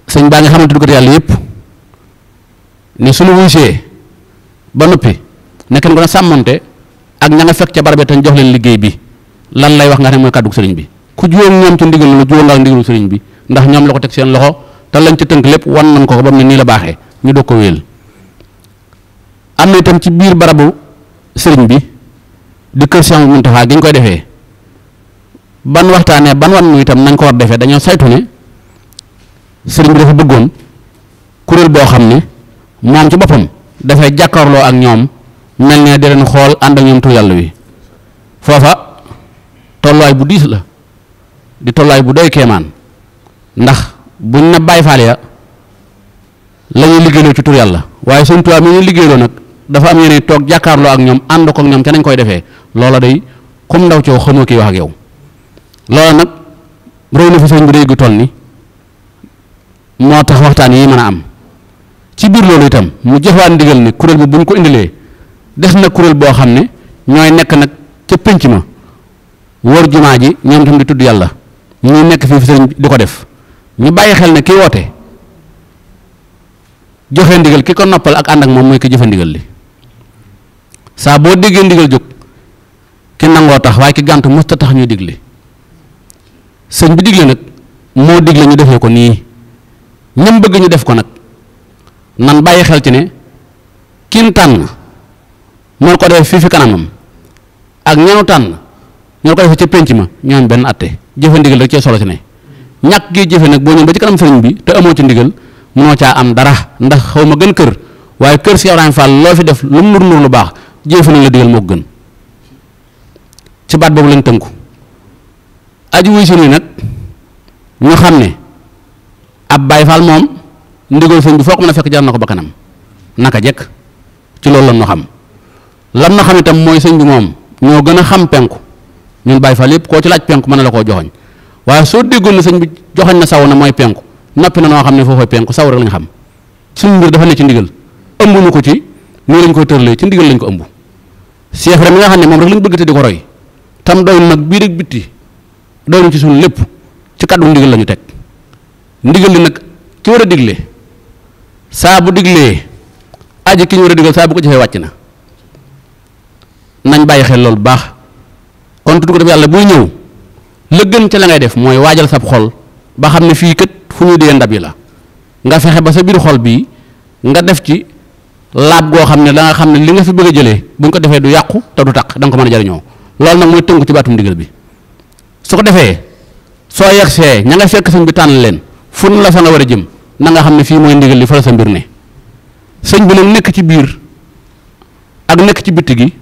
sëñ baa nga xamante duggate yàlla yëpp ne suñu wuysee ba noppi nekk ko na sàmmonte ak ña nga fekk ca barab te jox leen liggéey bi lan lay wax nga xam ne mooy kàddu sëriñ bi ku juwóom ñoom ci ndigal lu juwóom nga ndigalu sëriñ bi ndax ñoom la ko teg seen loxo te lañ ci tënk lépp wan nañ ko ba mu ne nii la baaxee ñu doog ko wéel am na itam ci biir barabu sëriñ bi di kër Cheikh Mountakha gi ñu koy defee ban waxtaanee ban wan nu itam nañ ko war defee dañoo saytu ne sëriñ bi dafa bëggoon kuréel boo xam ne moom ci boppam dafay jàkkaarloo ak ñoom mel ne di leen xool ànd ak ñoom tur yàlla wi foofa tolluwaay bu diis la di tolluwaay bu doy keemaan ndax buñ na Baay Faal ya la ñuy liggéeyloo ci tur yàlla waaye Sëñ Tuubaa mi ñuy liggéeyloo nag dafa am yeneen toog jàkkaarloo ak ñoom ànd ko ak ñoom ca nañ koy defee loola day comme ndaw coow xamoo kii wax ak yow loola nag roy na fi sëriñ bi day gu toll ni moo tax waxtaan yi mën a am ci biir loolu itam mu joxwaat ndigal ni kuréel bi bu ñu ko indilee des na kuréel boo xam ne ñooy nekk nag ca pénc ma wër jumaa ji ñoom tam di tudd yàlla ñuy nekk fii fi sëriñ di ko def ñu bàyyi xel ne kii woote joxe ndigal ki ko noppal ak ànd ak moom mooy ki jëfe ndigal li saa boo déggee ndigal jóg ki nangoo tax waaye ki gàntu mësta tax ñuy digle sëñ bi digle nag moo digle ñu defee ko nii ñam bëgg ñu def ko nag nan bàyyi xel ci ne kin tànn moo ko def fii fi kanamam ak ñenu tànn ñoo ko defee ca pénc ma ñoom benn atte jëfe ndigal rek cee solo ci ne ñàkk gi jëfe nag boo ñëw ba ci kanam sëriñ bi te amoo ci ndigal mënoo caa am dara ndax xaw ma gën kër waaye kër si Ibrahima Fall loo fi def lu mu nur lu baax jëfe nañ la digal moo gën ci baat boobu lañ tënku aju wuy si nii nag ñu xam ne ab Baay Faal moom ndigal sëñ bi foo ko mën a fekk jar na ko ba kanam naka jekk ci loolu lan no xam lam na xam itam mooy sëñ bi moom ñoo gën a xam penku ñun Baay Faal yëpp koo ci laaj penku mën na la koo joxoñ waaye soo déggoon ne sëñ bi joxoñ na saw na mooy penku noppi na noo xam ne foofooy penku saw rek lañ xam suñu mbir dafa ne ci ndigal ëmbuñu ko ci nii lañ koy tërlee ci ndigal lañ ko ëmb Cheikh Ibrahima mi nga xam ne moom rek lañ bëgg te di ko roy tam doy nag bii rek bitti doy ci suñu lépp ci kàddu ndigal la ñu teg ndigal li nag ki war a digle saa bu diglee aji ki ñu war a digal saa bu ko jëfee wàcc na nañ bàyyi xel loolu bu baax kon tudd ko def yàlla buy ñëw la gën ca la ngay def mooy waajal sab xol ba xam ne fii kët fu ñuy dee ndab yi la nga fexe ba sa biir xol bii nga def ci laab goo xam ne da nga xam ne li nga fi bëgg a jëlee buñ ko defee du yàqu te du taq da nga ko mën a jariñoo loolu nag mooy tënku ci baatum ndigal bi su ko defee soo yegsee ña nga fekk sëñ bi tànn leen fu nu la fa nga war a jëm na nga xam ne fii mooy ndigal li fa la sa mbir ne sëñ bi nag nekk ci biir ak nekk ci bitti gi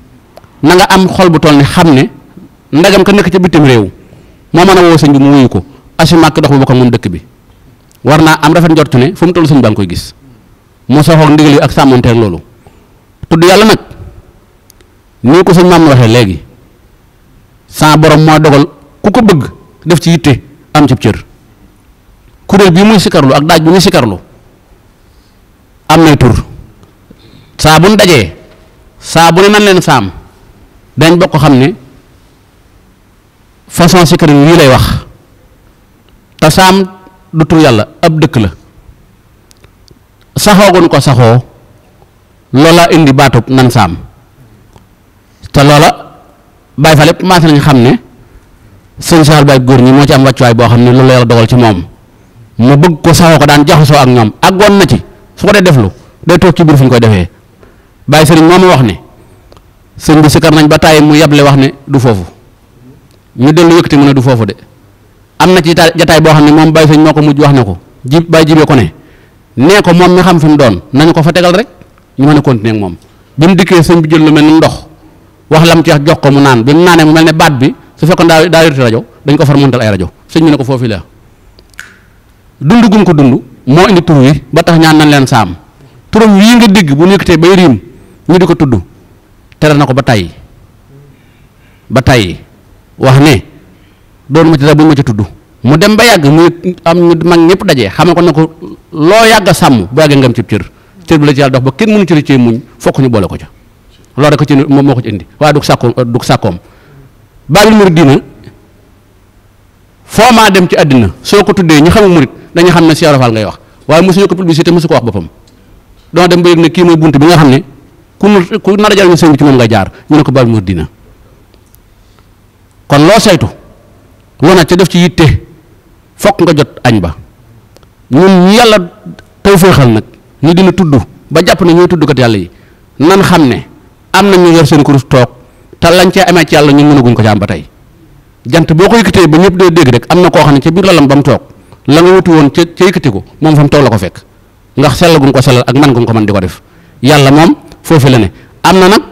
na nga am xol bu toll ni xam ne ndagam ka nekk ci bitim réew moo mën a woo sëñ bi mu wuyu ko asimàkk dox bu bokk moom dëkk bi war naa am rafet njortu ne fu mu toll sëñ baa ngi koy gis mu soxoog ndigal yi ak sàmmonteeg loolu tudd yàlla nag nii ko sëñ maam waxee léegi sa borom moo dogal ku ko bëgg def ci yitte am ci cër kuréel bii muy sikarlu ak daaj bi muy sikarlu am nay tur saa bu nu dajee saa bu ne nan leen saam dañ bokk xam ne façon sikar yi lay wax te saam du tur yàlla ab dëkk la saxoogun ko saxoo loola indi baatub nan saam te loola Baay Faal lépp maase nañ xam ne sëñ Saal Baay góor ñi moo ci am wàccuwaay boo xam ne loolu la yàlla dogal ci moom mu bëgg ko saxoo ko daan jaxasoo ak ñoom àggoon na ci su ko dee deflu day toog ci biir fu ñu koy defee Baay Sëriñ moo ma wax ne sëñ bi sikar nañ ba tàyyi mu yable wax ne du foofu ñu dellu yëkkati mu ne du foofu de am na ci jataay boo xam ne moom Baay Sëriñ moo ko mujj wax ne ko Baay jibee ko ne nee ko moom mi xam fi mu doon nañu ko fa tegal rek ñu mën a continuer ak moom bi mu dikkee sëñ bi jël lu mel ni ndox wax lam ci wax jox ko mu naan bi mu naanee mu mel ne baat bi su fekkoon daa yorti rajo dañ ko far montal ay rajo sëñ bi ne ko foofu la dund gum ko dund moo indi tur wi ba tax ñaan nañ leen saam turam wii nga digg bu nekkatee bay riim ñu di ko tudd tere na ko ba tàyyi wax ne doonu ma ci dara buñ ma ci tudd mu dem ba yàgg muy am ñu mag ñëpp dajee xamal ko ne ko loo yàgg a sàmm bu yàggee ngam ci cër bi la ci yàlla dox ba kenn mënu ci muñ fokk ñu boole ko ca loolu rek ci moom moo ko ci indi waaye du sàkkoom Baabul Muridiina foo maa dem ci àddina soo ko tuddee ñu xamul murit dañu xam ne Cheikh Ibra Fall ngay wax waaye mosuñu ko publicité mosu ko wax boppam doo dem ba yëg ne kii mooy bunt bi nga xam ne ku nar a jariñu sëñ bi ci moom nga jaar ñu ne ko Baabul Muridiina kon loo saytu wana ca def ci yitte fokk nga jot añ ba ñun ñu yàlla taw féexal nag ñu dina tudd ba jàpp ne ñooy tuddkat yàlla yi nan xam ne am na ñu yor seen kurus toog te lañ cee amee ci yàlla ñu mënaguñ ko ci am ba tey jant boo ko yëkkatee ba ñëpp dee dégg rek am na koo xam ne ca biir lalam ba mu toog la nga wuti woon ca yëkkati ko moom fa mu toog la ko fekk ndax sellal gum ko sellal ak man gum ko man di ko def yàlla moom foofu la ne am na nag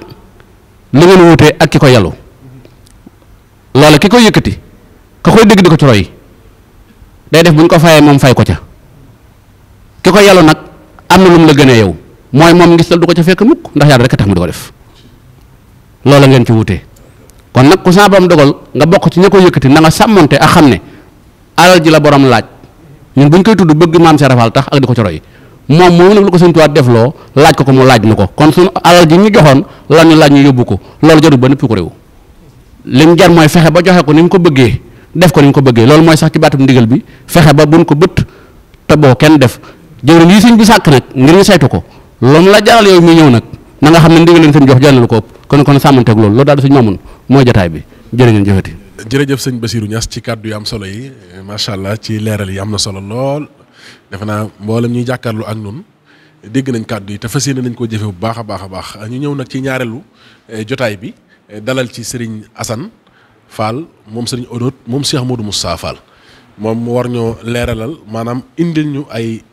li ngeen wutee ak ki ko yàllu loola ki koy yëkkati ka koy dégg di ko ci roy day def bu ñu ko fayee moom fay ko ca ki ko yàllu nag am na lu mu la gënee yow mooy moom ngis du ko ca fekk mukk ndax yàlla rek a tax mu di ko def loola ngeen ci wutee kon nag ku sa borom dogal nga bokk ci ña ko yëkkati na nga sàmmonte ak xam ne alal ji la borom laaj ñun bu ñu koy tudd bëgg maam Cheikh Rafal tax ak di ko ci roy moom moom nag lu ko Sëñ Tuubaa defloo laaj ko mu laaj nu ko kon suñu alal ji ñu joxoon la ñu laaj ñu yóbbu ko loolu jarul ba nëpp ko réew lim jar mooy fexe ba joxe ko ni ñu ko bëggee def ko ni ñu ko bëggee loolu mooy sax ci baatum ndigal bi fexe ba buñ ko bët te boo kenn def jëwriñ yi sëñ bi sàkk nag ngir ñu saytu ko loolu la jaral yow mi ñëw nag na nga xam ne ndigal leen seen jox jàllale ko kon sàmmanteeg loolu daal di sëñ Mamoun mooy jotaay bi jërë ngeen jëfati. jërëjëf sëñ Bassirou Niass ci kàddu yu am solo yi macha allah ci leeral yi am na solo lool defe naa mboolem ñuy jàkkaarloo ak ñun dégg nañ kàddu yi te fas yéene nañ koo jëfe bu baax a baax a baax ñu ñëw nag ci ñaareelu jotaay bi dalal ci Serigne Assane Fall moom Serigne Odoot moom Cheikh Modou Moussa Fall moom mu war ñoo leeralal maanaam indil ñu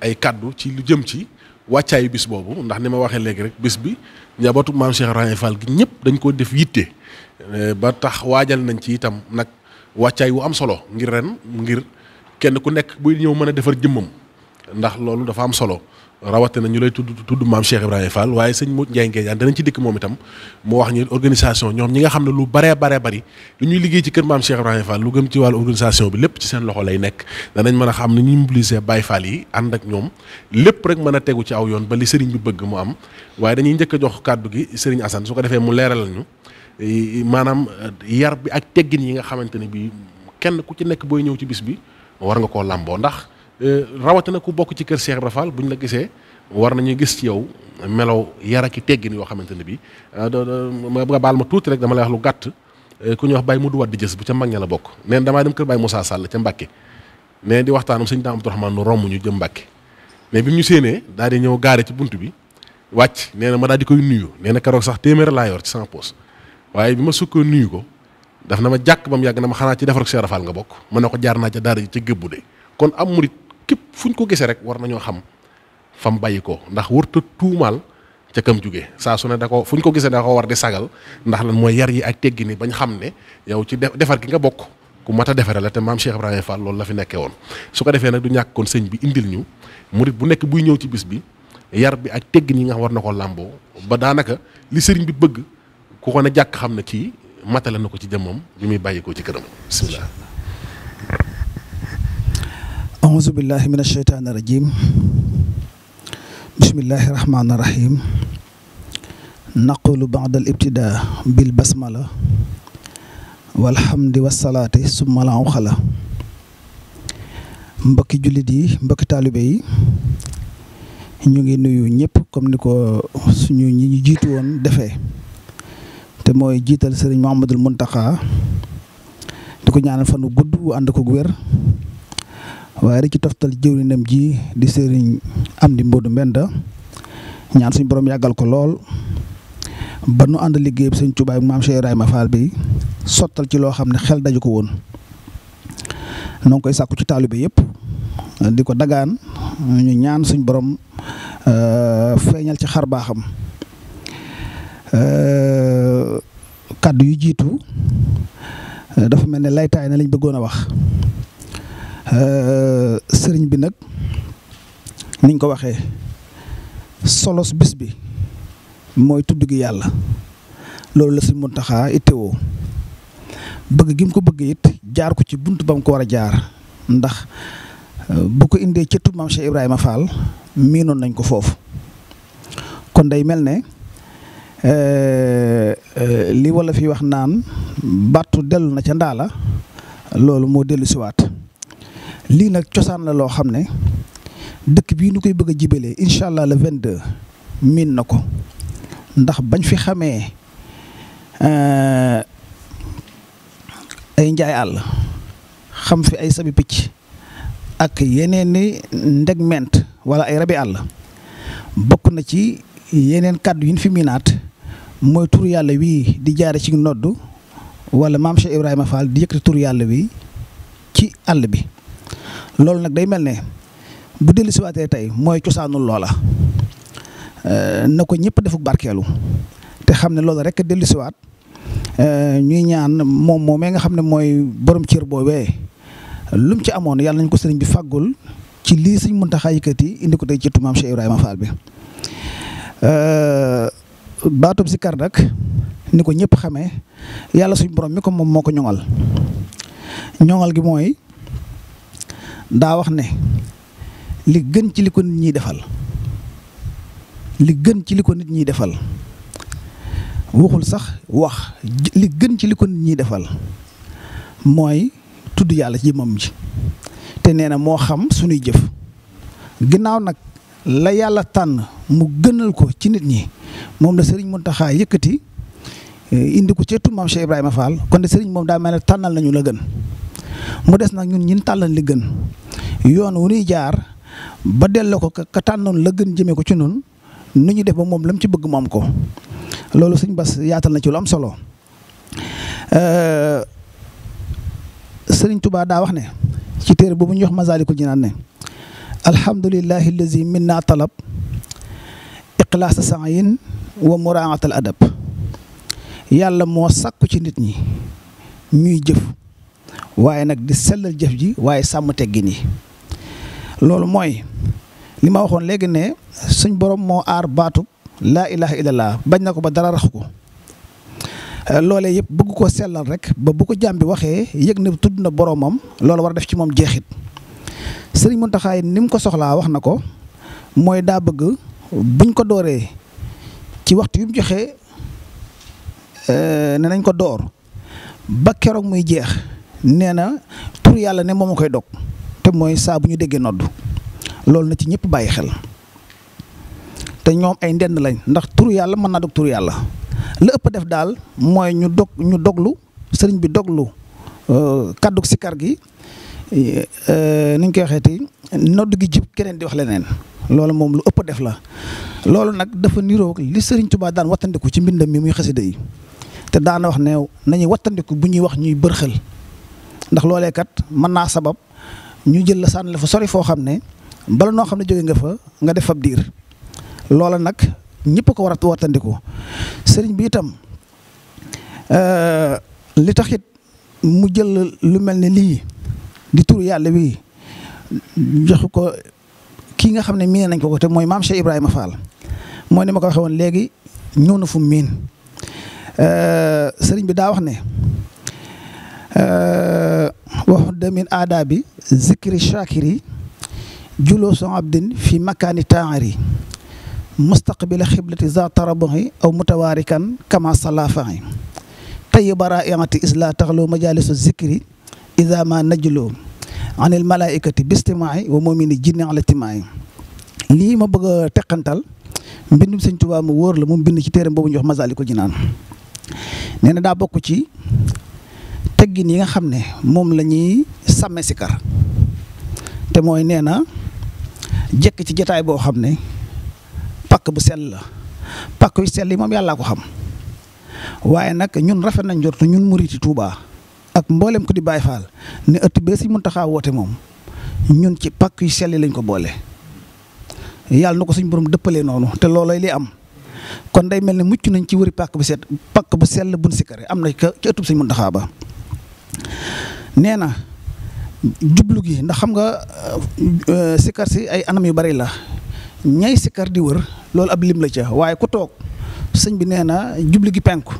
ay kàddu ci lu jëm ci wàccaayu bis boobu ndax ni ma waxee léegi rek bis bi njabootu maam Cheikh Ibrahima Fall gi ñëpp dañ ko def yitte ba tax waajal nañ ci itam nag wàccaay wu am solo ngir ren ngir kenn ku nekk buy ñëw mën a defar jëmmam ndax loolu dafa am solo rawatina ñu lay tudd maam Cheikh Ibrahima Fall waaye sëñ Modou Ndiaye Nguédiane danañ ci dikk moom itam mu wax ñu organisation ñoom ñi nga xam ne lu baree bari lu ñuy liggéey ci kër maam Cheikh Ibrahima Fall lu gëm ci wàllu organisation bi lépp ci seen loxo lay nekk danañ mën a xam ne ñuy mobiliser Baye Fall yi ànd ak ñoom lépp rek mën a tegu ci aw yoon ba li sëriñ bi bëgg mu am waaye dañuy njëkk a jox kàddu gi sëriñ Assane su ko defee mu leeralal ñu maanaam yar bi ak teggin yi nga xamante ne bi kenn ku ci nekk booy ñëw ci bis bi war nga koo làmboo ndax rawatina ku bokk ci kër Cheikh Ibrahima Fall buñ la gisee war nañu gis ci yow melow yar ak i teggin yoo xamante ne bii nga baal ma tuuti rek dama lay wax lu gàtt ku ñuy wax Baye Modou Wade jës bu ca mag ña la bokk neen damaa dem kër Baye Moussa Sall ca Mbàkke ne di waxtaanam sëñ Daam Abdourahmane nu romb ñu jëm Mbàkke mais bi mu ñu séenee daal di ñëw gaare ci bunt bi wàcc nee na ma daal di koy nuyu nee na keroog sax téeméer laa yor ci sama poos waaye bi ma sukkoo nuyu ko daf na ma jàkk ba mu yàgg na ma xanaa ci defar ko Cheikh Rafal nga bokk mën na ko jaar naa ca daara ji ca gébbu de kon am murit képp fu ñu ko gisee rek war nañoo xam fam bàyyi ko ndax wërta tuumaal ca kam jóge saa su ne da ko fu ñu ko gisee da ko war di sagal ndax lan mooy yar yi ak teggi ni bañ xam ne yow ci defar gi nga bokk ku mat a defare la te maam Cheikh Ibrahima Fall loolu la fi nekkee woon su ko defee nag du ñàkk kon sëñ bi indil ñu murit bu nekk buy ñëw ci bis bi yar bi ak teggin yi nga xam war na ko làmboo ba daanaka li sëriñ bi bëgg ku ko ne jàkk xam ne kii matale na ko ci jëmmam bi muy bàyyi ko ci këram bismillah auzu billahi min asheytaani rajim bismillahi rahmaani rahim naqulu ba'da al ibtidaa bil basmala walhamdi wasalaati summa la xala mbokki jullit yi mbokki taalibe yi ñu ngi nuyu ñëpp comme ni ko suñu ñi ñu jiitu woon defee te mooy jiital sëriñ Mouhamadul Mountakha di ko ñaanal fanu gudd wu ànd ko wér waaye rek ci toftal jëwrinam ji di sëriñ Amdi Mbodou Mbenda ñaan suñu borom yàggal ko lool ba nu ànd liggéey bi sëñ Tuubaa maam Cheikh Ibrahima Fall bi sottal ci loo xam ne xel daju ko woon noo ngi koy sàkku ci taalibe yëpp di ko dagaan ñu ñaan suñ borom feeñal ci xar baaxam kàddu yu jiitu dafa mel ne laytaay na lañ bëggoon a wax sëriñ bi nag niñ ko waxee solos bis bi mooy tudd gi yàlla loolu la Sëriñ Muntaxa ittewoo bëgg gi mu ko bëgg it jaar ko ci bunt ba mu ko war a jaar ndax bu ko indee cëttu maam Cheikh Ibrahima Fall miinoon nañ ko foofu kon day mel ne li wala fi wax naan battu dellu na ca ndaala loolu moo dellu siwaat lii nag cosaan la loo xam ne dëkk bii nu koy bëgg a jibalee incha allah le 22 miin na ko ndax bañ fi xamee ay njaay àll xam fi ay sabi picc ak yeneen ni ndegment wala ay rabi àll bokk na ci yeneen kàddu yi ñu fi miinaat mooy tur yàlla wii di jaare ci nodd wala maam Cheikh Ibrahima Fall di yëkkati tur yàlla wi ci àll bi loolu nag day mel ne bu dellu siwaatee tey mooy cosaanul loola na ko ñëpp defuk barkeelu te xam ne loola rek dellu siwaat ñuy ñaan moom moomee nga xam ne mooy borom cër boobee lu mu ci amoon yàlla nañ ko sëriñ bi fàggul ci lii Sëriñ Muntaxa yëkkati indi ko tey ci maam Cheikh Ibrahima Fall bi baatub si kar nag ni ko ñëpp xamee yàlla suñ borom mi ko moom moo ko ñoŋal gi mooy daa wax ne li gën ci li ko nit ñiy defal li gën ci li ko nit ñiy defal waxul sax wax li gën ci li ko nit ñiy defal mooy tudd yàlla ci jëmmam ji te nee na moo xam sunuy jëf ginnaaw nag la yàlla tànn mu gënal ko ci nit ñi moom la Serigne Mountakha yëkkati indi ko ci maam Cheikh Ibrahima Fall kon de Serigne moom daa mel ne tànnal nañu la gën mu des nag ñun ñin tànnal li gën yoon wu ñuy jaar ba delloo ko ka tànnoon la gën jëmee ko ci nun nu ñu def ba moom la mu ci bëgg moom ko loolu Sëñ Bass yaatal na ci lu am solo Sëriñ Tuubaa daa wax ne ci téere boobu ñuy wax Masaalikul Jinaan ne alhamdulillahi allazi minna talab iqlaasa sa'yin wa muraatal adab yàlla moo sàkku ci nit ñi ñuy jëf waaye nag di sellal jëf ji waaye sàmm teggin yi loolu mooy li ma waxoon léegi ne suñ borom moo aar baatub laa ilaha illallah bañ na ko ba dara raxu ko loolee yëpp bëgg koo sellal rek ba bu ko jaam bi waxee yëg ne tudd na boromam loolu war a def ci moom jeexit Sëriñ Mountakha ni mu ko soxlaa wax na ko mooy daa bëgg buñ ko dooree ci waxtu yu mu joxe ne nañ ko door ba keroog muy jeex nee na tur yàlla ne moom a koy dog te mooy saa bu ñu déggee noddu loolu na ci ñëpp bàyyi xel te ñoom ay ndend lañ ndax tur yàlla mën naa dog tur yàlla la ëpp def daal mooy ñu doglu sëriñ bi doglu kaddu sikar gi ni ñu koy waxeeti nodd gi jib keneen di wax leneen loolu moom lu ëpp def la loolu nag dafa niroog li Sëriñ Tuubaa daan wattandiku ci mbindam mi muy xasida yi te daana wax ne nañuy wattandiku bu ñuy wax ñuy bërxël ndax loolee kat mën naa sabab ñu jël la sànni la fa sori foo xam ne bala noo xam ne jóge nga fa nga def fab diir loola nag ñëpp ko war a wattandiku sëriñ bi itam li taxit mu jël lu mel ne lii di tur yàlla wi jox ko kii nga xam ne miin nañ ko te mooy maam Cheikh Ibrahima Fall mooy ni ma ko waxee woon léegi ñëw na fu mu miin sëriñ bi daa wax ne wax demin aada bi zikri shakiri juloo son abdin fi makaani taari mustaqbila xiblati za tarabuhi aw mutawaarikan kama salafahi tey baraiati isla taxlu majalisu zikri ida ma najloo anil malaikati bistimaay wa moomini jinni ala timaay lii ma bëgg a teqantal mbindum Sëñ Tuubaa mu wóor la moom bind ci téeram boobu ñu wax Masaalikul Jinaan nee na daa bokk ci teggin yi nga xam ne moom la ñuy sàmme sikar te mooy nee na jekk ci jataay boo xam ne pakk bu sell la pakk yu sell yi moom yàllaa ko xam waaye nag ñun rafet nañ njortu ñun muriti Tuubaa ak mboolem ko di Baay Faal ne ëtt bee Sëñ Muntaxaa woote moom ñun ci pakk yu sell lañ ko boole yàlla na ko suñ borom dëppalee noonu te loolooy li am kon day mel ne mucc nañ ci wëri pakk bu sell buñ sikkare am na ci ëttub Sëñ Muntaxaa ba nee na jublu gi ndax xam nga sikkar si ay anam yu bari la ñay sikkar di wër loolu ab lim la ca waaye ku toog sëñ bi nee na jublu gi penku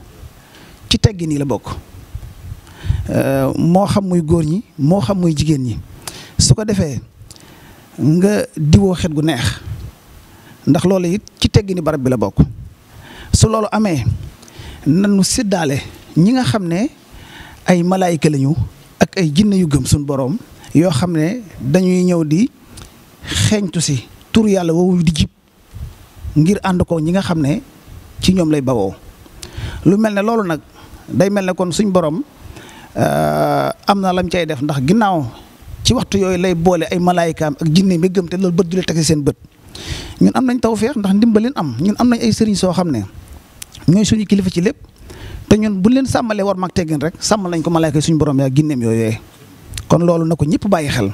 ci teggin yi la bokk moo xam muy góor ñi moo xam muy jigéen ñi su ko defee nga diwoo xet gu neex ndax loolu it ci teggini barab bi la bokk su loolu amee nanu séddaale ñi nga xam ne ay malaayika lañu ak ay jinne yu gëm suñ boroom yoo xam ne dañuy ñëw di xeeñtu si tur yàlla woowu di jib ngir ànd ko ñi nga xam ne ci ñoom lay bawoo lu mel ne loolu nag day mel ne kon suñ borom am na lam cay def ndax ginnaaw ci waxtu yooyu lay boole ay malaayikaam ak jinne mi gëm te loolu bët du la teg seen bët ñun am nañ tawfeex ndax ndimbalin am ñun am nañ ay sëriñ soo xam ne ñooy suñu kilifa ci lépp te ñun buñ leen sàmmalee war mag teggin rek sàmmal nañ ko malaayika suñu borom yaa ginneem yooyu kon loolu na ko ñëpp bàyyi xel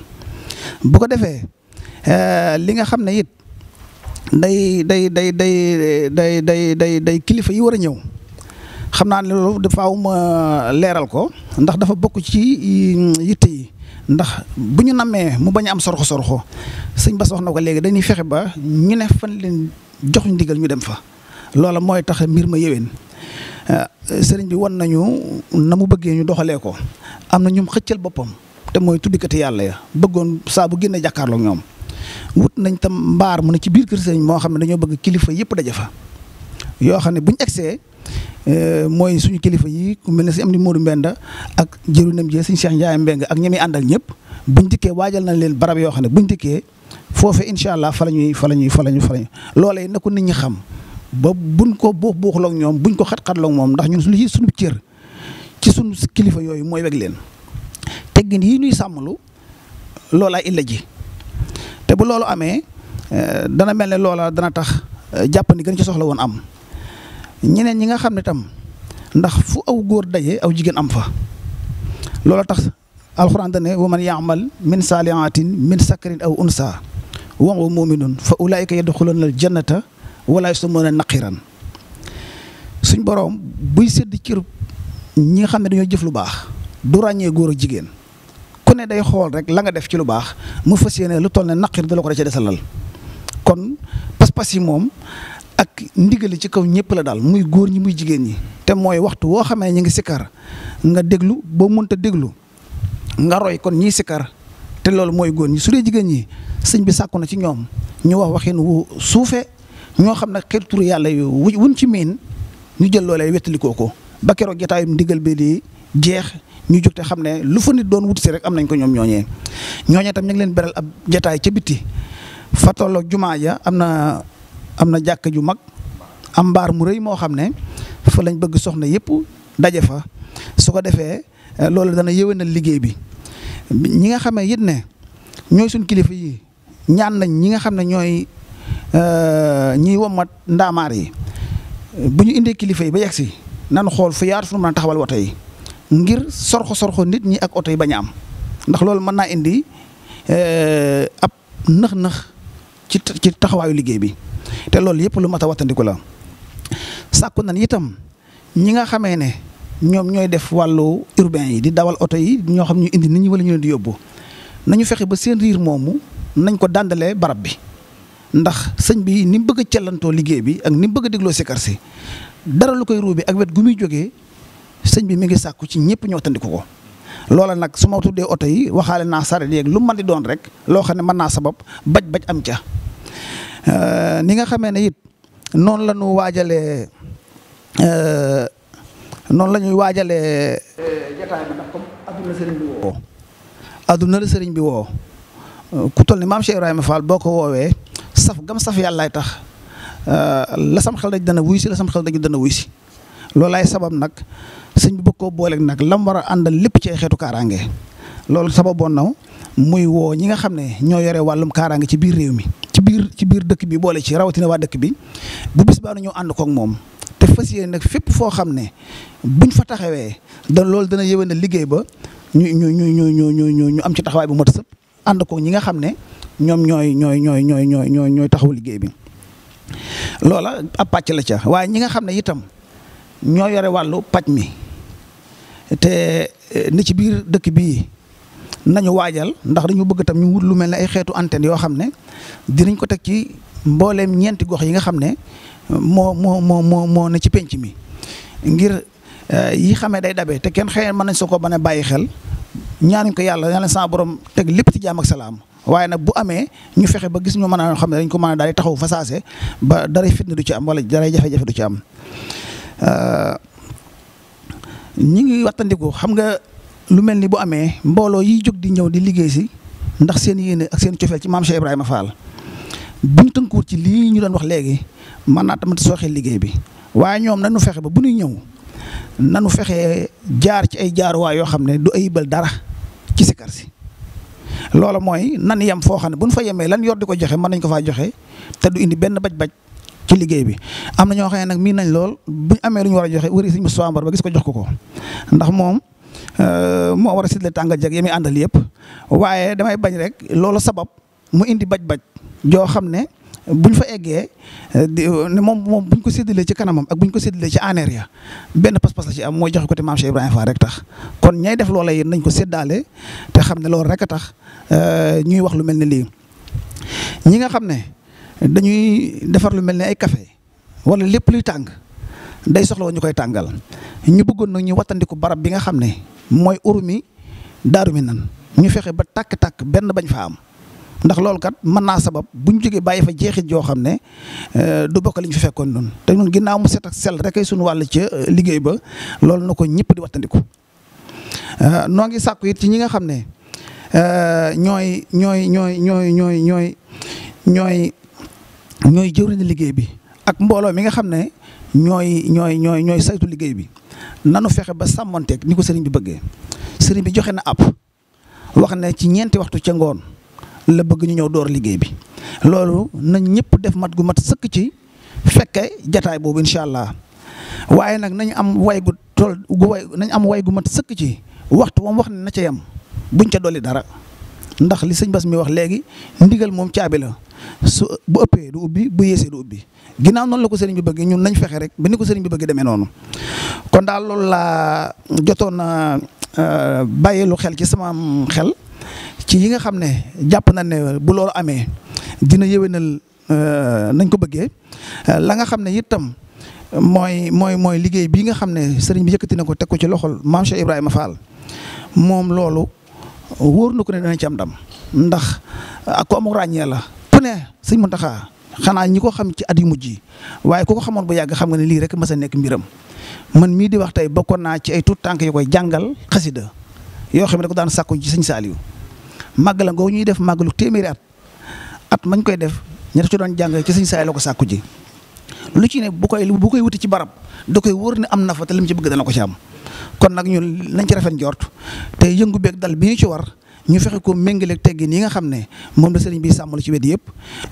bu ko defee li nga xam ne it day kilifa yi war a ñëw xam naa ne loolu faaw ma leeral ko ndax dafa bokk ci yitte yi ndax bu ñu nammee mu bañ a am sorxo sëñ Bass wax na ko léegi dañuy fexe ba ñu ne fan leen jox ndigal ñu dem fa loola mooy tax mbir ma yéwén sëriñ bi wan nañu na mu bëggee ñu doxalee ko am na ñum xëccal boppam te mooy tuddikati yàlla ya bëggoon saa bu génne jàkkaarloo ak ñoom wut nañ tam mbaar mu ne ci biir kër sëriñ moo xam ne dañoo bëgg kilifa yëpp daje fa yoo xam ne buñ egsee mooy suñu kilifa yi ku mel ne si am di Modou Mbenda ak jëruñam jee suñu Cheikh Ndiaye Mbeng ak ñi muy àndal ñëpp buñ dikkee waajal nañ leen barab yoo xam ne buñ dikkee foofee incha allah fa la ñuy loolee na ko nit ñi xam ba buñ ko buuxloo ak ñoom buñ ko xat-xatloo ak moom ndax ñun li suñu cër ci suñu kilifa yooyu mooy weg leen teggin yi ñuy sàmmlu loolaay illa ji te bu loolu amee dana mel ne loola dana tax jàppandi gën ci soxla woon am ñeneen ñi nga xam ne tam ndax fu aw góor daje aw jigéen am fa loola tax alxuraan dane wa man yaamal min saalihatin min sakarin aw unsa wa huwa muminun fa ulaayika yadxuluna al jannata wala yuslamuna naqiran suñ boroom buy sédd cër ñi nga xam ne dañoo jëf lu baax du ràññee góor ak jigéen ku ne day xool rek la nga def ci lu baax mu fas yéene lu toll ne naqir da la ko da ca desalal kon pas-pas yi moom ak ndigali ci kaw ñëpp la daal muy góor ñi muy jigéen ñi te mooy waxtu woo xamee ñu ngi sikkar nga déglu boo mënta déglu nga roy kon ñiy sikkar te loolu mooy góor ñi su dee jigéen ñi sëñ bi sàkku na ci ñoom ñu wax waxin wu suufe ñoo xam ne xeetu turu yàlla yu wuñ ci miin ñu jël loolee wettalikoo ko ba keroog jotaayum ndigal bi di jeex ñu jóg te xam ne lu fa nit doon wut si rek am nañ ko ñoom ñooñee tam ñu ngi leen beral ab jotaay ca bitti fa tolloog jumaa ja am na jàkk ju mag am mbaar mu rëy moo xam ne fa lañ bëgg soxna yëpp daje fa su ko defee loolu dana yëwénal liggéey bi ñi nga xamee it ne ñooy suñ kilifa yi ñaan nañ ñi nga xam ne ñooy ñiy womat ndaamaar yi bu ñu indee kilifa yi ba yegg si nan xool fu yaatu fu mën a taxawal woto yi ngir sorxo nit ñi ak oto yi bañ a am ndax loolu mën naa indi ab nëx-nëx ci taxawaayu liggéey bi te loolu yëpp lu mat a wattandiku la sàkku nan itam ñi nga xamee ne ñoom ñooy def wàllu urbain yi di dawal oto yi ñoo xam ñu indi nit ñi wala ñu leen di yóbbu nañu fexe ba seen riir moomu nañ ko dàndalee barab bi ndax sëñ bi ni mu bëgg a cellantoo liggéey bi ak ni mu bëgg a dégloo sikar si dara lu koy ruubi ak wet gu muy jógee sëñ bi mi ngi sàkku ci ñëpp ñoo tandiku ko loola nag su ma tuddee oto yi waxaale naa saret yeeg lu mën di doon rek loo xam ne mën naa sabab baj am ca ni nga xamee ne it noonu la ñu waajalee noonu la ñuy waajalee jotaay bi ndax comme adduna la sëriñ bi woo ku toll ni maam Cheikh Ibrahima Fall boo ko woowee saf gam saf yàllaay tax la sam xel daj dana wuy si la sam xel daj dana wuy si loolaay sabab nag sëñ bi bëgg koo booleeg nag lam war a àndal lépp ci ay xeetu kaaraange loolu sababoon na muy woo ñi nga xam ne ñoo yore wàllum kaaraange ci biir réew mi ci biir dëkk bi boole ci rawatina waa dëkk bi bu bis baa ñëw ànd koog moom te fas yéene nag fépp foo xam ne buñ fa taxawee loolu dana yëwénal liggéey ba ñu am ci taxawaay bu mot sëpp ànd koog ñi nga xam ne ñoom ñooy taxawu liggéey bi loola ab pàcc la ca waaye ñi nga xam ne itam ñoo yore wàllu paj mi te ni ci biir dëkk bii nañu waajal ndax dañu bëgg tam ñu wut lu mel ne ay xeetu antenne yoo xam ne dinañ ko teg ci mbooleem ñeenti gox yi nga xam ne moo ne ci penc mi ngir yi xamee day dabe te kenn xëy mën nañ soo ko mën a bàyyi xel ñaanuñ ko yàlla sama borom teg lépp ci jaam ak salaam waaye nag bu amee ñu fexe ba gis ñu mën a xam ne dañ ko mën a daal di taxaw fa saase ba dara fitna du ci am wala dara jafe-jafe du ci am ñi ngi wattandiku xam nga lu mel ni bu amee mbooloo yiy jóg di ñëw di liggéey si ndax seen yéene ak seen cofeel ci maam Cheikh Ibrahima Fall buñ tënkuwut ci lii ñu doon wax léegi mën naa tamit sooxee liggéey bi waaye ñoom nanu fexe ba bu ñuy ñëw nanu fexe jaar ci ay jaaruwaay yoo xam ne du ayibal dara ci sikar si loola mooy nan yem foo xam ne bu ñu fa yemee lan yor di ko joxe mën nañ ko faa joxe te du indi benn baj-baj ci liggéey bi am na ñoo xam ne nag mii nañ lool buñ amee lu ñu war a joxe wëri Sëñ Moustapha Mbar ba gis ko jox ko ndax moom moo war a séddale tàngal jeg yi muy àndal yëpp waaye damay bañ rek loolu sabab mu indi baj-baj joo xam ne buñ fa eggee moom buñ ko séddalee ci kanamam ak buñ ko séddalee ci aneer ya benn pas-pas la ci am mooy joxe ko te maam Cheikh Ibrahima Fall rek tax kon ñay def loola yéen nañ ko séddaale te xam ne loolu rek a tax ñuy wax lu mel ne lii ñi nga xam ne dañuy defar lu mel ne ay café wala lépp luy tàng day soxla woon ñu koy tàngal ñu bëggoon nag ñu wattandiku barab bi nga xam ne mooy urumi Daaru Minaan ñu fexe ba tàkk-tàkk benn bañ fa am ndax loolu kat mën naa sabab bu ñu jógee bàyyi fa jeexit joo xam ne du bokk li ñu fi fekkoon noonu te ñun ginnaaw mu set ak sell rek ay suñu wàll ca liggéey ba loolu na ko ñëpp di wattandiku. noo ngi sàkku it ci ñi nga xam ne ñooy jëwriñu liggéey bi ak mbooloo mi nga xam ne ñooy saytu liggéey bi nanu fexe ba sàmmonteeg ni ko sëriñ bi bëggee. sëriñ bi joxe na ab wax ne ci ñeenti waxtu ca ngoon la bëgg ñu ñëw door liggéey bi loolu nañ ñëpp def mat gu mat sëkk ci fekke jataay boobu incha allah waaye nag nañ am way gu mat sëkk ci waxtu moom wax ne na ca yem buñ ca dolli dara ndax li sëñ Bass mi wax léegi ndigal moom caabi la su bu ëppee du ubbi bu yeesee du ubbi ginnaaw noonu la ko sëriñ bi bëgg ñun nañ fexe rek ba ni ko sëriñ bi bëgg demee noonu kon daal loolu laa jotoon na bàyyi lu xel ci sama xel ci yi nga xam ne jàpp na ne bu loolu amee dina yéwénal nañ ko bëggee la nga xam ne itam mooy liggéey bii nga xam ne sëriñ bi yëkkati na ko teg ko ci loxol maam Cheikh Ibrahima Fall moom loolu wóor na ko ne dana ci am ndam ndax ak ko amul ràññee la ku ne sëñ Mountakha xanaa ñi ko xam ci at yu mujj yi waaye ku ko xamoon bu yàgg xam nga ne lii rek mas a nekk mbiram man mii di wax tey bokkoon naa ci ay tuut tànk yu koy jàngal xasida yoo xam ne da ko daan sàkku ci sëñ Saliou màggal ngoo ñuy def màggalu téeméeri at mañ koy def ña ci doon jàng ci sëñ Saliou la ko sàkku ji lu ci ne bu koy wuti ci barab da koy wóor ne am na fa te lim ci bëgg dana ko ci am kon nag ñun nañ ci rafet njort te yëngu beeg dal bi ñu ci war ñu fexe ko méngaleeg teggin yi nga xam ne moom la sëriñ bi sàmmlu ci wet yëpp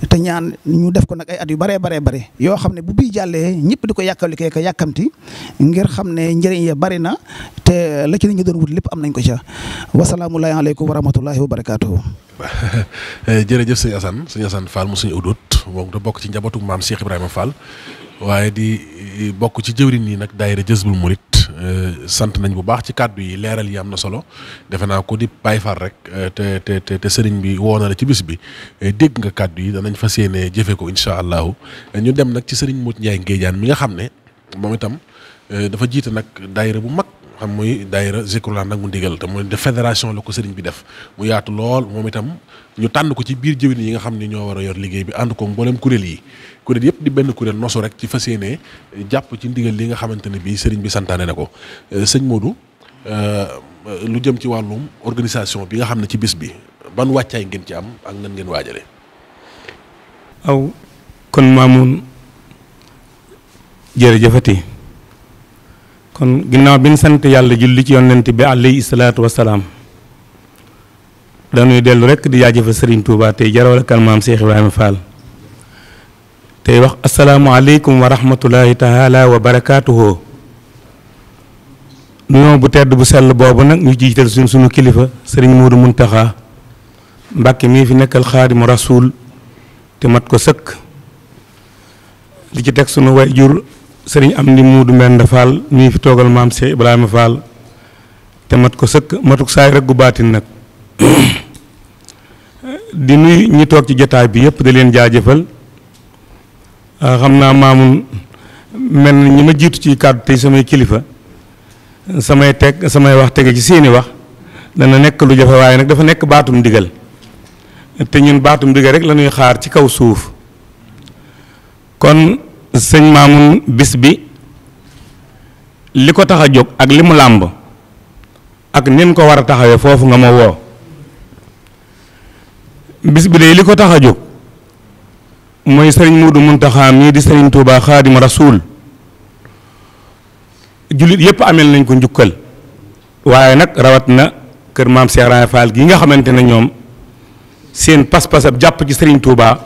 te ñaan ñu def ko nag ay at yu bare yoo xam ne bu bii jàllee ñëpp di ko yàkkalikee ko yàkkamti ngir xam ne njëriñ ya bari na te la ci nit ñi doon wut lépp am nañ ko ca wasalaamullahi aleykum wa rahmatullahi wa barakaatuhu. jërëjëf sëñ Assane Fall mu suñu udut moom da bokk ci njabootu maam Cheikh Ibrahima Fall waaye di bokk ci jëwriñ yi nag daayira Jazbul Murid sant nañ bu baax ci kàddu yi leeral yi am na solo defe naa ko di Baay Faal rek te sëriñ bi woo na la ci bis bi dégg nga kàddu yi danañ fas yéene jëfe ko incha allahu ñu dem nag ci sëriñ Modou Ndiaye Ngéejaan mi nga xam ne moom itam dafa jiite nag daayira bu mag xam muy daayira Zikrullah nag mu ndigal te mooy de fédération la ko sëriñ bi def mu yaatu lool moom itam ñu tànn ko ci biir jëwriñ yi nga xam ne ñoo war a yor liggéey bi ànd ko mboolem kuréel yëpp di benn kuréel nosu rek ci fas yéene jàpp ci ndigal li nga xamante ne bii sëriñ bi santaane na ko sëñ Modou lu jëm ci wàllum organisation bi nga xam ne ci bis bi ban wàccaay ngeen ci am ak nan ngeen waajale aw kon Mamoun jërëjëfati kon ginnaaw bi ñu sant yàlla julli ci yonent bi alayhi salaatu wasalaam dañuy dellu rek di jaajëfal Serigne Touba tey jarawal kan maam Cheikh Ibrahima Fall tey wax asalaamualeykum wa rahmatulahi taala wa barakaatuhu nuyoo bu tedd bu sell boobu nag ñu jiital sunu kilifa Serigne Modou Mountakha Mbàkke mii fi nekkal xaadimu rasuul te mat ko sëkk li ci teg sunu way jur Serigne Amdi Muudu Mbend Fall mii fi toogal maam Cheikh Ibrahima Fall te mat ko sëkk matuk saay rek gu baatin nag di nuyu ñi toog ci jotaay bi yëpp da leen jaajëfal xam naa Mamoun mel na ñi ma jiitu ci kàddu tey samay kilifa samay wax tege ci seeni wax dana nekk lu jafe waaye nag dafa nekk baatum ndigal te ñun baatum ndigal rek la ñuy xaar ci kaw suuf kon sëñ Mamoun bis bi li ko tax a jóg ak li mu làmb ak nin ko war a taxawee foofu nga ma woo bis bi de li ko tax a jóg mooy sëriñ Modou Mountakha mii di sëriñ Touba Xaadim Rasuul jullit yépp amel nañ ko njukkal waaye nag rawat na kër maam Cheikh Ibrahima Fall gi nga xamante ne ñoom seen pas-pas ab jàpp ci sëriñ Touba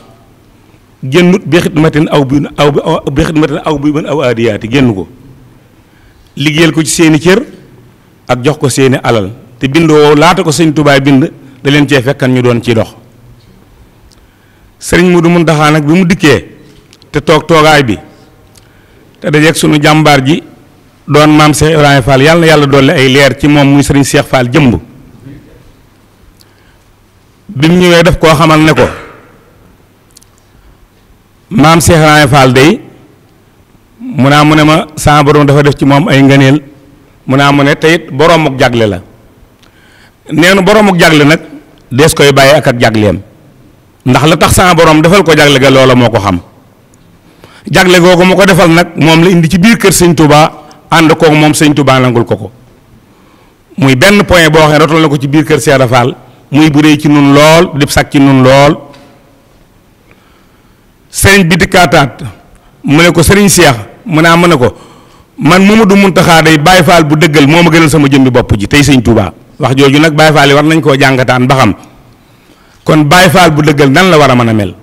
génnut bi xidmatin aw bi ban aw aadiyaati génn ko liggéeyal ko ci seeni cër ak jox ko seeni alal te bindoo laata ko sëriñ Touba bind da leen cee fekkan ñu doon ci dox sëriñ Modou Mountakha nag bi mu dikkee te toog toogaay bi te dajeeg sunu jàmbaar ji doon maam Cheikh Ibrahima Fall yàlla na yàlla dolli ay leer ci moom muy sëriñ Cheikh Fall jëmb bi mu ñëwee daf koo xamal ne ko maam Cheikh Ibrahima Fall day mu ne ma sama borom dafa def ci moom ay ngëneel mu ne te it boroom ak jagle la nee na borom ak jagle nag dees koy bàyyi ak jagleem ndax la tax sama borom defal ko jagle ga loola moo ko xam jagle googu mu ko defal nag moom la indi ci biir kër sëñ Touba ànd koog moom sëñ Touba nangul ko muy benn point boo xam ne rotal na ko ci biir kër Cheikh Fall muy bu rëy ci nun lool di sàkk ci nun lool sëriñ bi dikkaataat mu ne ko sëriñ Cheikh mu ne ko man Mamadou Mountakha day Baye Fall bu dëggal moo ma gënal sama jëmmi bopp ji tey sëñ Touba wax jooju nag Baye Fall yi war nañ koo jàngataan ba xam kon Baye Fall bu dëggal nan la war a mën a mel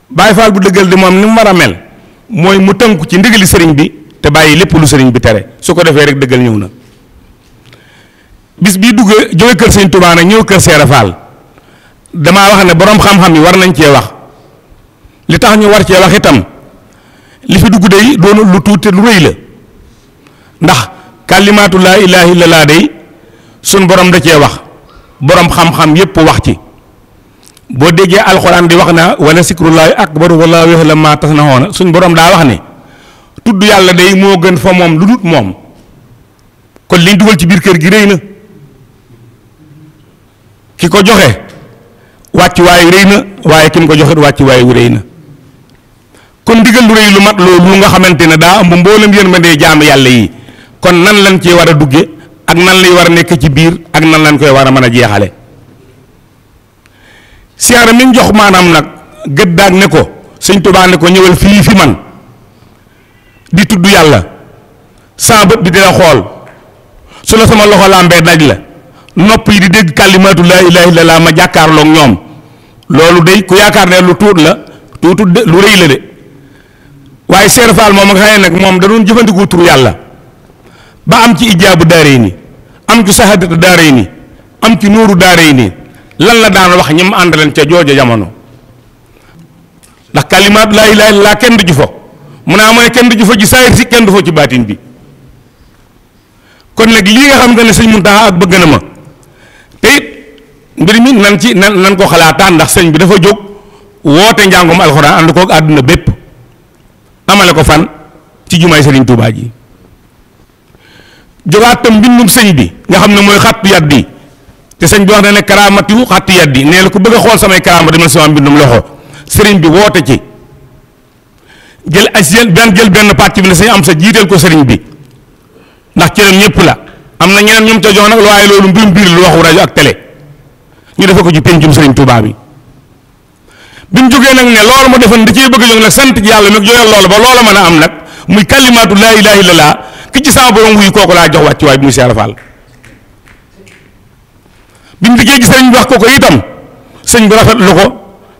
Baye Fall bu dëggal di moom ni mu war a mel mooy mu tënku ci ndigali sëriñ bi te bàyyi lépp lu sëriñ bi tere su ko defee rek dëggal ñëw na bis bii dugg jóge kër sëñ Touba nag ñëw kër Cheikh Fall damaa wax ne borom xam-xam yi war nañ cee wax li tax ñu war cee wax itam li fi dugg day doonu lu tuuti lu rëy la ndax kalimaatu laa ilaaha illallaah day suñ borom da cee wax borom xam-xam yépp wax ci boo déggee alxuraan di wax na wala sikrullaahi akbar wallaahu ya'lamu maa tasna'uun suñ borom daa wax ne tudd yàlla day moo gën fa moom lu dut moom kon liñ dugal ci biir kër gi rëy na ki ko joxe wàcc waaye rëy na waaye ki mu ko joxe wàcc waaye wu rëy na kon ndigal lu rëy lu mat loolu nga xamante ne daa ëmb mboolem yërmande jaam yàlla yi kon nan lañ cee war a dugge ak nan lay war a nekk ci biir ak nan lañ koy war a mën a jeexale siyaara mi jox maanaam nag gëddaag ne ko sëñ Tuubaa ne ko ñëwal fii fi man di tudd yàlla saa bët bi dina xool su la sama loxo làmbee daj la nopp yi di dégg kàllimaatu laa ilaaha illallaah ma jàkkaarloog ñoom loolu day ku yaakaar ne lu tuut la tuutu de lu rëy la de waaye Cheikh Fall moom nga xam ne nag moom da doon jëfandikoo turu yàlla ba am ci ijaabu daarayni am ci sahaadatu daarayni am ci nuuru daarayni lan la daan wax ñi mu àndaleen ca jooja jamono ndax kalimaat laa ilaaha illallaah kenn du ju fo mu naa mooy kenn du ju fo ci saayir si kenn du fo ci baatin bi kon nag lii nga xam ne sëñ Muntaxa ak bëgg na ma te it mbir mi nan ko xalaataan ndax sëñ bi dafa jóg woote njàngum alxuraan ànd koog àdduna bépp amale ko fan ci jumaay sëriñ Tuubaa ji jógaat tam mbindum sëñ bi nga xam ne mooy xattu yaddi te sëñ bi wax na ne karaamatu xattu yaddi nee la ku bëgg a xool samay karaama demal sama mbindum loxo sëriñ bi woote ci jël benn pàcc bi ne sëñ am sa jiiteel ko sëriñ bi ndax cëram ñëpp la am na ñeneen ñoom ca jox nag waaye loolu mbirum biir lu waxu rajo ak télé ñu defe ko ci pencum sëriñ Tuubaa bi bi mu jógee nag ne loolu ma defoon da cee bëgg a jóg nag sant ci yàlla nag joyal loolu ba loola mën a am nag muy kalimaatu laa ilaaha illallaah ki ci sama borom wuyu kooku laa jox wàcc waay bi muy Cheikh Fall bi mu diggee gi sëriñ bi wax ko itam sëñ bi rafetlu ko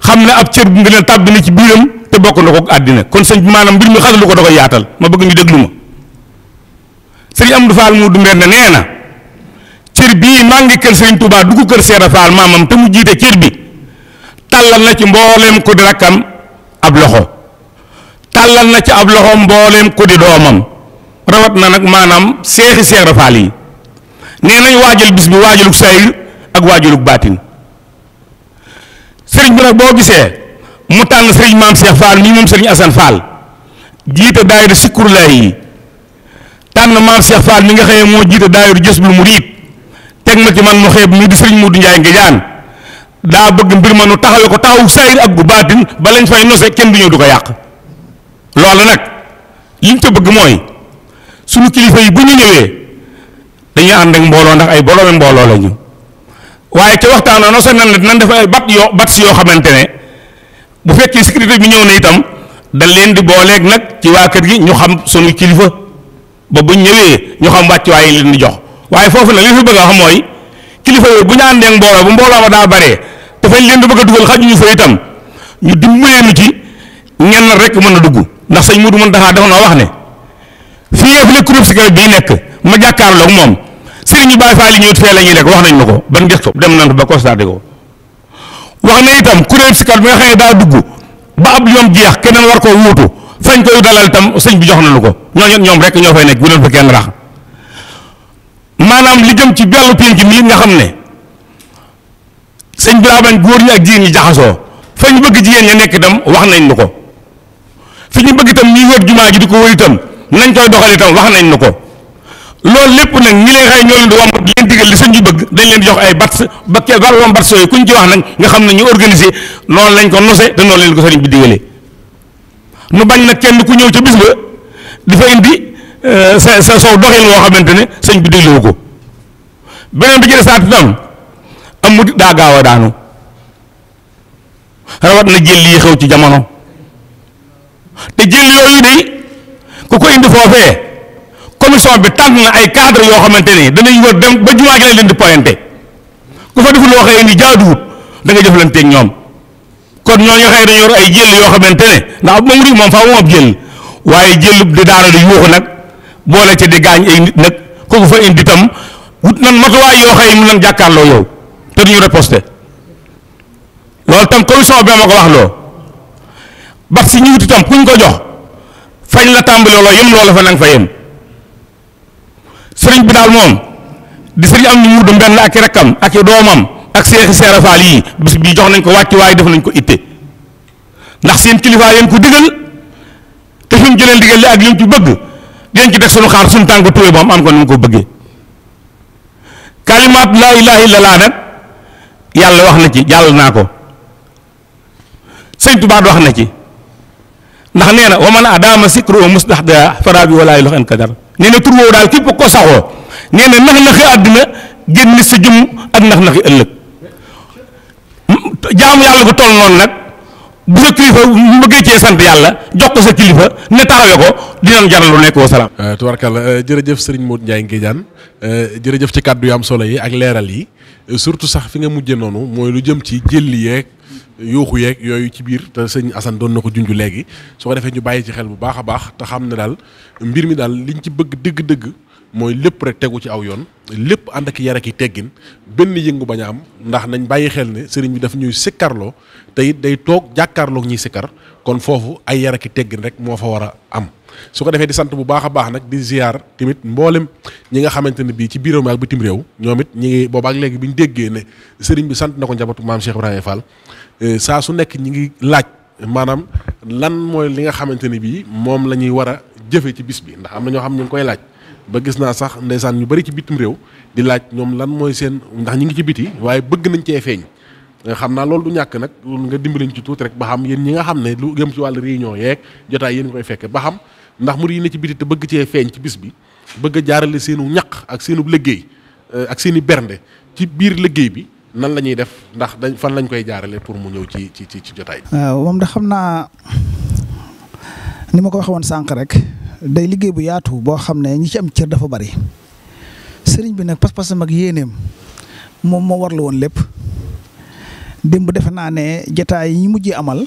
xam ne ab cër bu nga leen tàbbi na ci biiram te bokk na ko àddina kon sëñ bi maanaam mbir mi xasalu ko da koy yaatal ma bëgg ñu déglu ma sëriñ Amdu Fall mu dumbeen ne nee na cër bii maa ngi kër sëriñ Touba dugg kër Cheikh Fall maamam te mu jiite cër bi tàllal na ci mbooleem ku di rakkam ab loxo tàllal na ci ab loxo mbooleem ku di doomam rawat na nag maanaam seexi Cheikh Fall yi nee nañ waajal bis bi waajalug saayir ak waajalug baatin sëriñ bi nag boo gisee mu tànn sëriñ maam Cheikh Fall mii moom sëriñ Assane Fall jiite daayira Sikrullaahi yi tànn maam Cheikh Fall mi nga xam ne moo jiite daayira Jazbul Muriid teg ma ci man mu xeeb mii di sëriñ Modou Ndiaye Ngédiane daa bëgg mbir ma nu taxawee ko taxawu saayir ak gu baatin ba lañ fay nose kenn du ñëw du ko yàq loolu nag liñ ca bëgg mooy suñu kilifa yi bu ñu ñëwee dañuy ànd ak mbooloo ndax ay boroomi mbooloo la ñu waaye ca waxtaanoo nose nan def ay bat si yoo xamante ne bu fekkee sécurité bi ñëw na itam dañ leen di booleeg nag ci waa kër gi ñu xam suñu kilifa ba buñ ñëwee ñu xam wàccuwaay yi leen di jox waaye foofu nag li fi bëgg a wax mooy kilifa yooyu bu ñu àndee ak mbooloo bu mbooloo ma daa baree te fañ leen di bëgg a dugal xajuñu fa itam ñu dimbalee nu ci ñenn rek mën a dugg ndax sëñ Mudu Muntaxa dafa noo wax ne fii nga fi ne kuréel si kër bii nekk ma jàkkaarloog moom sëriñ yu Baay Faal yi ñëwut fee la ñuy nekk wax nañ ma ko ban gëstu dem nañ ba constaté ko wax na itam kuréel si kër bi nga xam ne daa dugg ba ab yoom jeex keneen war koo wuutu fañ koy dalal itam sëñ bi jox nañu ko ñoom rek ñoo fay nekk bu leen fa kenn rax maanaam li jëm ci bellu pénc mi nga xam ne sëñ bi daa bañ góor ñi ak jigéen ñi jaxasoo fa ñu bëgg jigéen ña nekk itam wax nañ nu ko fi ñu bëgg itam ñuy wër jumaa ji di ko wër itam nañ koy doxal itam wax nañ nu ko loolu lépp nag ñi leen xëy ñoo leen di wam leen ndigal li sëñ bi bëgg dañ leen jox ay bats ba kee wàllum bats yooyu kuñ ci wax nag nga xam ne ñu organiser noonu lañ ko nose te noonu leen ko sëriñ bi digalee nu bañ nag kenn ku ñëw ca bis ba di fa indi sa sow doxin woo xamante ne sëñ bi dégluwu ko beneen bi ci desaat itam am murit daa gaaw a daanu rawat na jël yi xew ci jamono te jël yooyu de ku ko indi foofee commission bi tànn na ay cadre yoo xamante ne danañ war dem ba jumaa gi lañ leen di pointé ku fa deful loo xëy ni jaaduwut da nga jëflanteeg ñoom kon ñooñu xëy dañu yor ay jël yoo xamante ne ndax moom murit moom faaw moom ab jël waaye jëlub di daara di yuuxu nag boole ca di gaañ ay nit nag kooku fa indi tam wut nan matuwaay yoo xëy mu nan jàkkaarloo yow te duñu riposté loolu tam commission bi ma ko wax loo bat si ñu wut itam kuñ ko jox fañ la tàmbali looloo yem loola fa nang fa yem sëriñ bi daal moom di sëriñ am ni mudu mbenn ak i rakkam ak i doomam ak seexi seerafaal yii bis bii jox nañ ko wàcc waaye def nañ ko itte ndax seen kilifaa leen ko digal te fi mu jëlee digal li ak li mu ci bëgg dinañ ci def suñu xaar suñu tànk tuwee moom am ko ni mu ko bëggee kalimaat laa ilaaha illallaah nag yàlla wax na ci jàll naa ko sëñ Tuubaa wax na ci ndax nee na wa man adaama sikru mustahda faraabi walaayi lox en kadar nee na tur woowu daal képp ko saxoo nee na nax-naxi àddina génn sa jëm ak nax-naxi ëllëg jaamu yàlla bu toll noonu nag bu sa kilifa mu bëggee cee sant yàlla jox ko sa kilifa ne taxawee ko dinañ jaral lu nekk wa salaam. tubarkalla jërëjëf Serigne Modou Ndiaye Nguédiane jërëjëf ci kàddu yu am solo yi ak leeral yi surtout sax fi nga mujjee noonu mooy lu jëm ci jëlli yeeg yuuxu yeeg yooyu ci biir te sëñ Assane doon na ko junj léegi su ko defee ñu bàyyi ci xel bu baax a baax te xam ne daal mbir mi daal liñ ci bëgg dëgg-dëgg mooy lépp rek tegu ci aw yoon lépp ànd ak yar ak i teggin benn yëngu bañ a am ndax nañ bàyyi xel ne sëriñ bi daf ñuy sikkarloo te it day toog jàkkaarloog ñuy sikkar kon foofu ay yar ak i teggin rek moo fa war a am. su ko defee di sant bu baax a baax nag di ziar tamit mboolem ñi nga xamante ne bii ci biir réew mi ak bitim réew ñoom it ñi ngi boobaak léegi bi ñu déggee ne sëriñ bi sant na ko njabootu maam Cheikh Ibrahima Fall saa su nekk ñi ngi laaj maanaam lan mooy li nga xamante ne bii moom la ñuy war a jëfe ci bis bi ndax am na ñoo xam ñu ngi koy laaj ba gis naa sax ndeysaan ñu bari ci bitim réew di laaj ñoom lan mooy seen ndax ñi ngi ci biti waaye bëgg nañ cee feeñ xam naa loolu du ñàkk nag nga dimbaliñ ci tuuti rek ba xam yéen ñi nga xam ne lu gëm ci wàllu réunion yeeg jotaay yéen koy fekke ba xam ndax murid yi ne ci biti te bëgg cee feeñ ci bis bi bëgg a jaarale seenu ñaq ak seenu liggéey ak seeni bernde ci biir liggéey bi nan la ñuy def ndax dañ fan lañ koy jaarale pour mu ñëw ci jotaay. waaw moom da xam naa ni ma ko waxee woon sànq rek day liggéey bu yaatu boo xam ne ñi ci am cër dafa bari sëriñ bi nag pas-pasam ak yéeneem moom moo warlu woon lépp démb defe naa ne jotaay yi ñu mujjee amal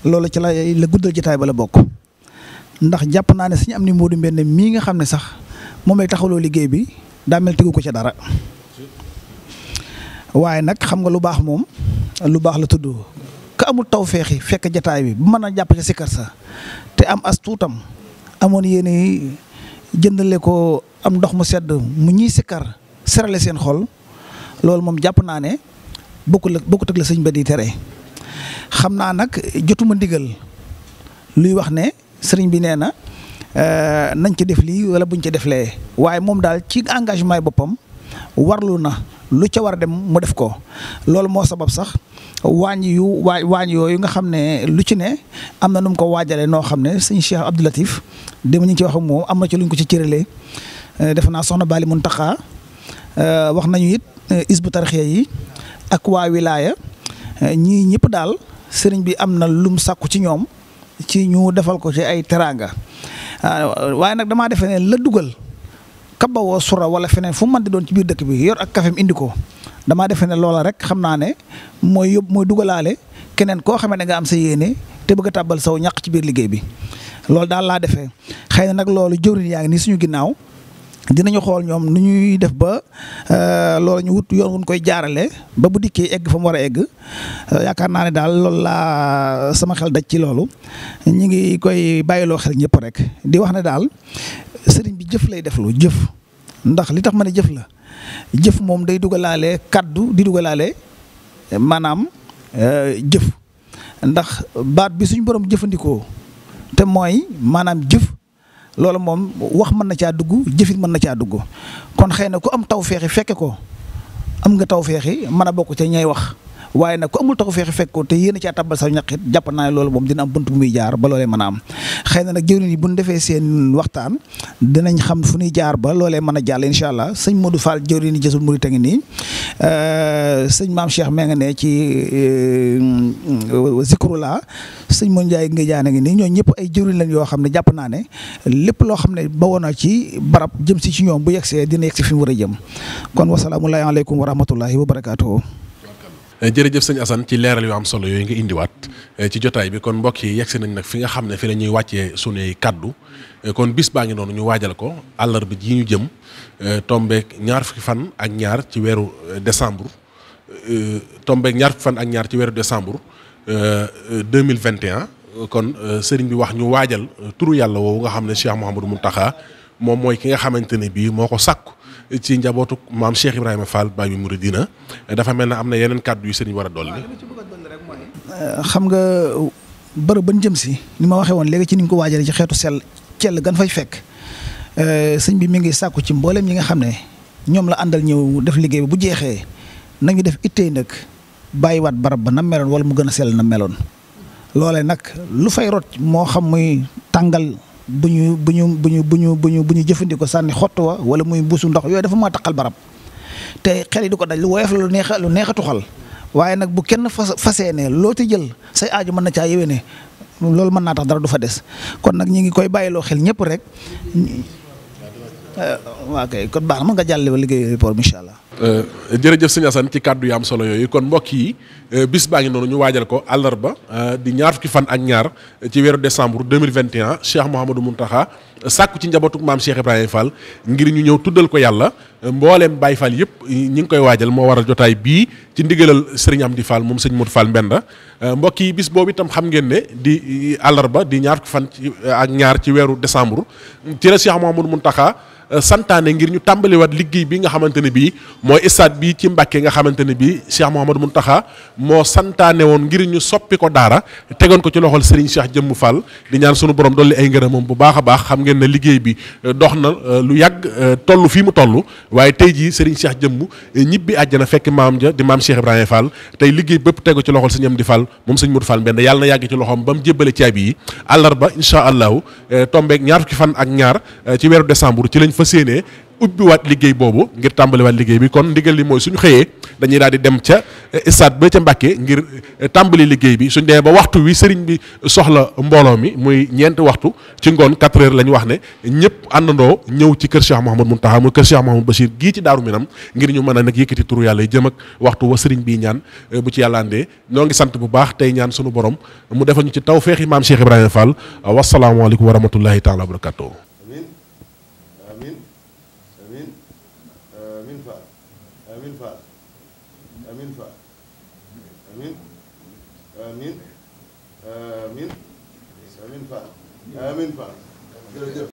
loolu ci la guddal jotaay ba la bokk. ndax jàpp naa ne suñu am ni Modou Mbène mii nga xam ne sax moom lay taxawloo liggéey bi daa mel tegu ko ca dara waaye nag xam nga lu baax moom lu baax la tudd ka amul taw feexi fekk jataay bi bu mën a jàpp ca sikkar sa te am as tuutam amoon yéene jëndale ko am ndox mu sedd mu ñuy sikkar serale seen xol loolu moom jàpp naa ne bokkut ak la sëñ ba di tere xam naa nag jotuma ndigal luy wax ne sëriñ bi nee na nañ ci def lii wala buñ ci def lee waaye moom daal ci engagement yi boppam warlu na lu ca war a dem mu def ko loolu moo sabab sax waañ yooyu nga xam ne lu ci ne am na nu mu ko waajalee noo xam ne sëñ Cheikh Abdou Latif dem ñu ngi ci wax ak moom am na ci luñ ko ci cëralee def naa soxna Bali Muntaxa wax nañu it isbu tarxiya yi ak waa wilaaya ñii ñëpp daal sëriñ bi am na lum sàkku ci ñoom ci ñu defal ko ci ay teraanga waaye nag damaa defee ne la dugal kabawoo sura wala feneen fu mu mën di doon ci biir dëkk bi yor ak kafem indi ko damaa defee ne loola rek xam naa ne mooy dugalaale keneen koo xamee ne nga am sa yéene te bëgg a tàbbal saw ñàq ci biir liggéey bi loolu daal laa defee xëy na nag loolu jëwriñ yaa ngi nii suñu ginnaaw dinañu xool ñoom nu ñuy def ba loolu ñu wut yoon wuñ koy jaarale ba bu dikkee egg fa mu war a egg yaakaar naa ne daal loolu laa sama xel daj ci loolu ñu ngi koy bàyyiloo xel ñëpp rek di wax ne daal sëriñ bi jëf lay def lu jëf ndax li tax ma ne jëf la jëf moom day dugalaale kaddu di dugalaale maanaam jëf ndax baat bi suñu borom jëfandikoo te mooy maanaam jëf loolu moom wax mën na caa dugg jëfit mën na caa dugg kon xëy na ku am tawféexi fekke ko am nga tawféexi mën a bokk ca ñay wax waaye nag ku amul tawféexi fekk ko te yéen a caa tabal sa ñaqit jàpp naa ne loolu moom dina am bunt bu muy jaar ba loolee mën a am xëy na nag jëwriñ yi bu ñu defee seen waxtaan dinañ xam fu ñuy jaar ba loolee mën a jàll incha allah sëñ Modou Fall jëwriñ yi Jazbul Murid a ngi nii sëñ Maam Cheikh mee nga ne ci Zikrullah sëñ Modou Ndiaye nga jaane ngi nii ñooñu ñëpp ay jëwriñ lañ yoo xam ne jàpp naa ne lépp loo xam ne bawoon na ci barab jëm si ci ñoom bu yegsee dina yegsi fi mu war a jëm kon wasalaamu aleykum wa rahmatullahi wa barakaatuhu. jërëjëf sëñ Assane ci leeral yu am solo yooyu nga indiwaat ci jotaay bi kon mbokk yi yegsi nañ nag fi nga xam ne fi la ñuy wàccee sunuy kaddu kon bis baa ngi noonu ñu waajal ko àllarba ji ñu jëm tombeek ñaar fukki fan ak ñaar ci weeru décembre tombeek ñaar fukki fan ak ñaar ci weeru décembre 2021 kon sëriñ bi wax ñu waajal turu yàlla woowu nga xam ne Cheikh Mouhamadou Mountakha moom mooy ki nga xamante ne bii moo ko sàkku ci njabootu maam Cheikh Ibrahima Fall Babi Mouridina dafa mel ne am na yeneen kàddu yu sëriñ war a dolli. xam nga bërëb ban jëm si ni ma waxee woon léegi ci ni ñu ko waajalee ci xeetu cell gan fay fekk sëñ bi mi ngi sàkku ci mboolem ñi nga xam ne ñoom la àndal ñëw def liggéey bi bu jeexee nañu def ittey nag bàyyiwaat barab ba na meloon wala mu gën a sell na meloon loolee nag lu fay rot moo xam muy tàngal. bu ñu jëfandikoo sànni xott wa wala muy buusu ndox yooyu dafa maa taqal barab te xel yi di ko daj lu woyof la lu neex a tuxal waaye nag bu kenn fasee ne loo ci jël say aaju mën na caa yéwee ne loolu mën naa tax dara du fa des kon nag ñi ngi koy bàyyiloo xel ñëpp rek waa kay kon baax na mën nga jàlle ba liggéey report bi incha allah. jërëjëf sëñ Assane ci kàddu yu am solo yooyu kon mbokk yi bis baa ngi noonu ñu waajal ko àllarba di ñaar fukki fan ak ñaar ci weeru décembre 2021 Cheikh Mouhamadou Mountakha sàkku ci njabootu maam Cheikh Ibrahima Fall ngir ñu ñëw tuddal ko yàlla mbooleem Baye Fall yëpp ñi ngi koy waajal moo waral jotaay bii ci ndigalal Serigne Amdi Fall moom sëñ Modou Fall Mbenda mbokk yi bis boobu itam xam ngeen ne di àllarba di ñaar fukki fan ak ñaar ci weeru décembre ci la Cheikh Mouhamadou Mountakha santaane ngir ñu tàmbaliwaat liggéey bi nga xamante ne bii mooy stade bi ci Mbàkke nga xamante ne bii Cheikh Mouhamadou Mountakha moo santaane woon ngir ñu soppi ko daara tegoon ko ci loxol Serigne Cheikh Jëmm Fall di ñaan sunu borom dolli ay ngërëmam bu baax a baax xam ngeen ne liggéey bi dox na lu yàgg toll fii mu toll waaye tey jii Serigne Cheikh Jëmm ñibbi àjjana fekk maam ja di maam Cheikh Ibrahima Fall tey liggéey bépp tegu ci loxol Serigne Amdi Fall moom Serigne Modou Fall Mbenda yàlla na yàgg ci loxoom ba mu jébbale caabi yi àllarba incha allahu tombeeg ñaar fukki fan ak ñaar ci weeru décembre ci lañ fas yéenee ubbiwaat liggéey boobu ngir tàmbaliwaat liggéey bi kon ndigal li mooy suñu xëyee dañuy daal di dem ca stade ba ca Mbàkke ngir tàmbali liggéey bi suñ demee ba waxtu wi sëriñ bi soxla mbooloo mi muy ñeenti waxtu ci ngoon 4 heures la ñu wax ne ñëpp àndandoo ñëw ci kër Cheikh Mouhamadou Mountakha muy kër Cheikh Mouhamadou Bachir gii ci Daaru Minam ngir ñu mën a nag yëkkati turu yàlla yi jëm ak waxtu wa sëriñ bi ñaan bu ci yàlla andee ñoo ngi sant bu baax tey ñaan suñu borom mu defal ñu ci tawfeexi maam Cheikh Ibrahima Fall wasalaamualeykum wa rahmatullahi taala wa barakatuh. Amin Fall jërëjëf